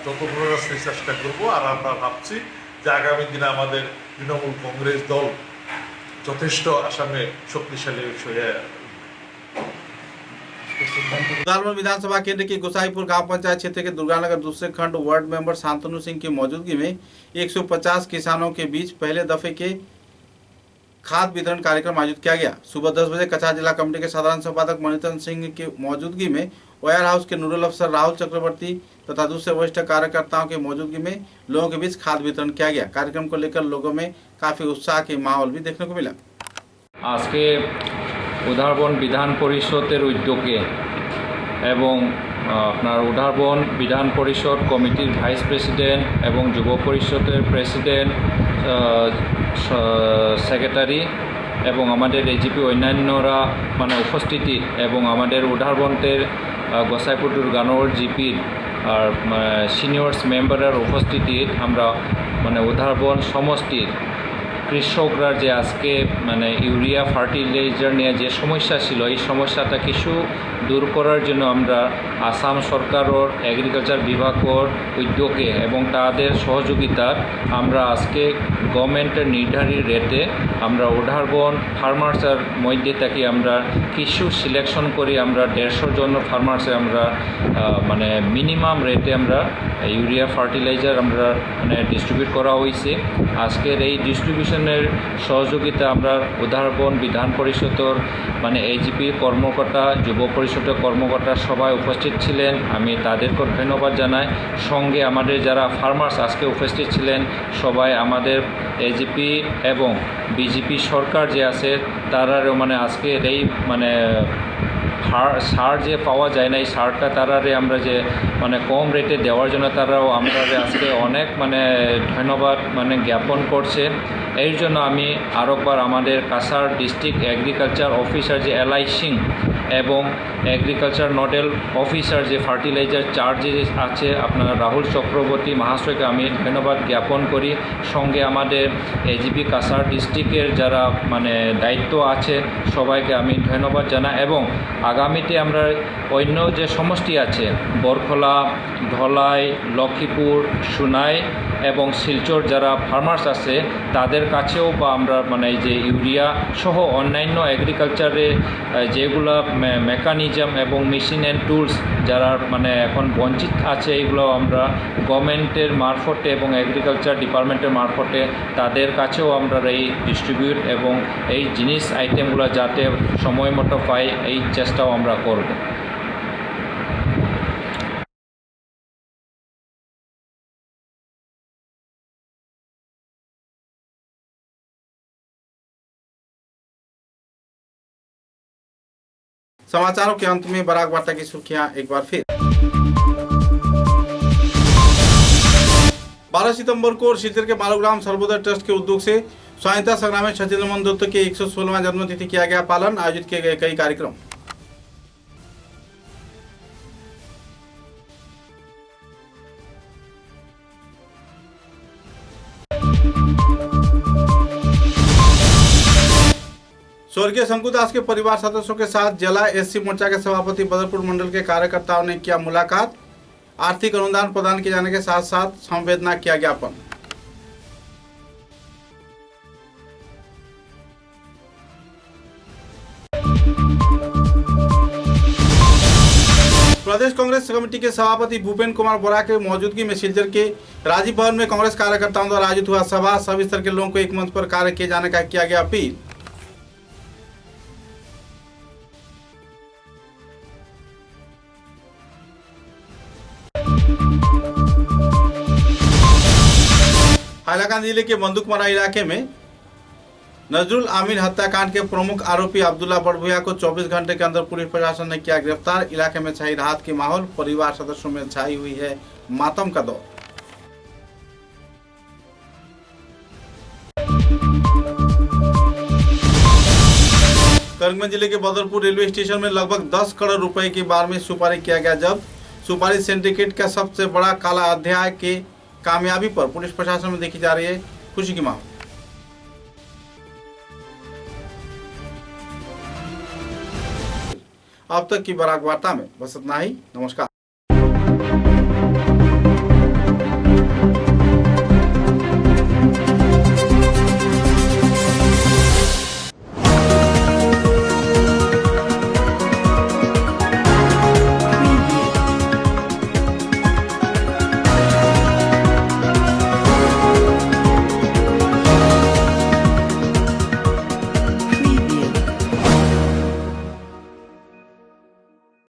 যত প্রকাশে চেষ্টা করব। আর আমরা ভাবছি যে আগামী দিনে আমাদের তৃণমূল কংগ্রেস দল যথেষ্ট আসামে শক্তিশালী হয়ে। उदालपुर विधानसभा केंद्र के गोसाईपुर गांव पंचायत क्षेत्र के दुर्गानगर दूसरे खंड वार्ड मेंबर शांतनु सिंह की मौजूदगी में 150 किसानों के बीच पहले दफे के खाद वितरण कार्यक्रम आयोजित किया गया। सुबह 10 बजे कछार जिला कमेटी के साधारण संपादक मणितन सिंह की मौजूदगी में वेयर हाउस के नोडल अफसर राहुल चक्रवर्ती तथा दूसरे वरिष्ठ कार्यकर्ताओं की मौजूदगी में लोगों के बीच खाद वितरण किया गया। कार्यक्रम को लेकर लोगों में काफी उत्साह के माहौल भी देखने को मिला। आज के উদারবন বিধান পরিষদের উদ্যোগে এবং আপনার উদারবন বিধান পরিষদ কমিটির ভাইস প্রেসিডেন্ট এবং যুব পরিষদের প্রেসিডেন্ট সেক্রেটারি এবং আমাদের এজিপি অন্যান্যরা মানে উপস্থিতি এবং আমাদের উদারবনের গোসাইপুর দুর্গানগর জিপির আর সিনিয়র্স মেম্বারের উপস্থিতিত আমরা মানে উদারবন সমষ্টির কৃষকরা যে আজকে মানে ইউরিয়া ফার্টিলাইজার নিয়ে যে সমস্যা ছিল এই সমস্যাটা কিছু দূর করার জন্য আমরা আসাম সরকারের এগ্রিকালচার বিভাগের উদ্যোগে এবং তাদের সহযোগিতার আমরা আজকে গভর্নমেন্টের নির্ধারিত রেটে আমরা উদারবন ফার্মার্সের মধ্যে থেকে আমরা কিছু সিলেকশন করে আমরা 150 জন ফার্মার্সে আমরা মানে মিনিমাম রেটে আমরা ইউরিয়া ফার্টিলাইজার আমরা মানে ডিস্ট্রিবিউট করা হয়েছে। আজকের এই ডিস্ট্রিবিউশনের সহযোগিতা আমরা উদারবন বিধান পরিষদের মানে এজিপি কর্মকর্তা যুব পরিষদের কর্মকর্তা সবাই উপস্থিত ছিলেন, আমি তাদেরকে ধন্যবাদ জানাই। সঙ্গে আমাদের যারা ফার্মার্স আজকে উপস্থিত ছিলেন সবাই আমাদের এজিপি এবং বিজেপি সরকার যে আছে তারারও মানে আজকে এই মানে সার যে পাওয়া যায় না এই সারটা তারারে আমরা যে মানে কম রেটে দেওয়ার জন্য তারাও আমরা আজকে অনেক মানে ধন্যবাদ মানে জ্ঞাপন করছে। এর জন্য আমি আরেকবার আমাদের কাছাড় ডিস্ট্রিক্ট এগ্রিকালচার অফিসার যে এলআই সিং এবং এগ্রিকালচার নোডেল অফিসার যে ফার্টিলাইজার চার্জে আছে আপনার রাহুল চক্রবর্তী মহাশয়কে আমি ধন্যবাদ জ্ঞাপন করি। সঙ্গে আমাদের এজিপি কাছাড় ডিস্ট্রিক্টের যারা মানে দায়িত্ব আছে সবাইকে আমি ধন্যবাদ জানাই। এবং আগামীতে আমরা অন্য যে সমষ্টি আছে বরখলা, ধলাই, লক্ষ্মীপুর, সুনাই এবং শিলচর যারা ফার্মার্স আছে তাদের কাছেও বা আমরা মানে যে ইউরিয়া সহ অন্যান্য এগ্রিকালচারে যেগুলো মেকানিজম এবং মেশিন অ্যান্ড টুলস যারা মানে এখন বঞ্চিত আছে এইগুলো আমরা গভর্নমেন্টের মারফতে এবং এগ্রিকালচার ডিপার্টমেন্টের মারফতে তাদের কাছেও আমরা এই ডিস্ট্রিবিউট এবং এই জিনিস আইটেমগুলো যাতে সময় মতো পাই এই চেষ্টাও আমরা করব। समाचारों के अंत में बराक वार्ता की सुर्खियां एक बार फिर। 12 सितंबर को शिलचर के मालूग्राम सर्वोदय ट्रस्ट के उद्योग से स्वाधीनता संग्रामी छत्तीसगढ़ मोहन दत्त के 116वां जन्मतिथि किया गया पालन। आयोजित किए गए कई कार्यक्रम। स्वर्गीय शंकुदास के परिवार सदस्यों के साथ जिला एससी मोर्चा के सभापति बदरपुर मंडल के कार्यकर्ताओं ने किया मुलाकात। आर्थिक अनुदान प्रदान किए जाने के साथ साथ संवेदना किया ज्ञापन। प्रदेश कांग्रेस कमेटी के सभापति भूपेंद्र कुमार बोरा के मौजूदगी में सिलचर के राजीव भवन में कांग्रेस कार्यकर्ताओं द्वारा आयोजित हुआ सभा। सभी स्तर के लोगों को एक मंच पर कार्य किए जाने का किया गया अपील। हाइलाकांड जिले के बंदूकमरा इलाके में नजरुल आमीन हत्याकांड के प्रमुख आरोपी अब्दुल्ला बड़भुया को 24 घंटे के अंदर पुलिस प्रशासन ने किया गिरफ्तार। इलाके में छाई राहत की माहौल, परिवार सदस्यों में छाई हुई है मातम का दौर। करीमगंज जिले के बदरपुर रेलवे स्टेशन में लगभग 10 करोड़ रुपए की बारहवीं सुपारी किया गया जब्त। सुपारी सिंडिकेट का सबसे बड़ा काला अध्याय के कामयाबी पर पुलिस प्रशासन में देखी जा रही है खुशी की माहौल। अब तक की बराक वार्ता में बस इतना ही। नमस्कार।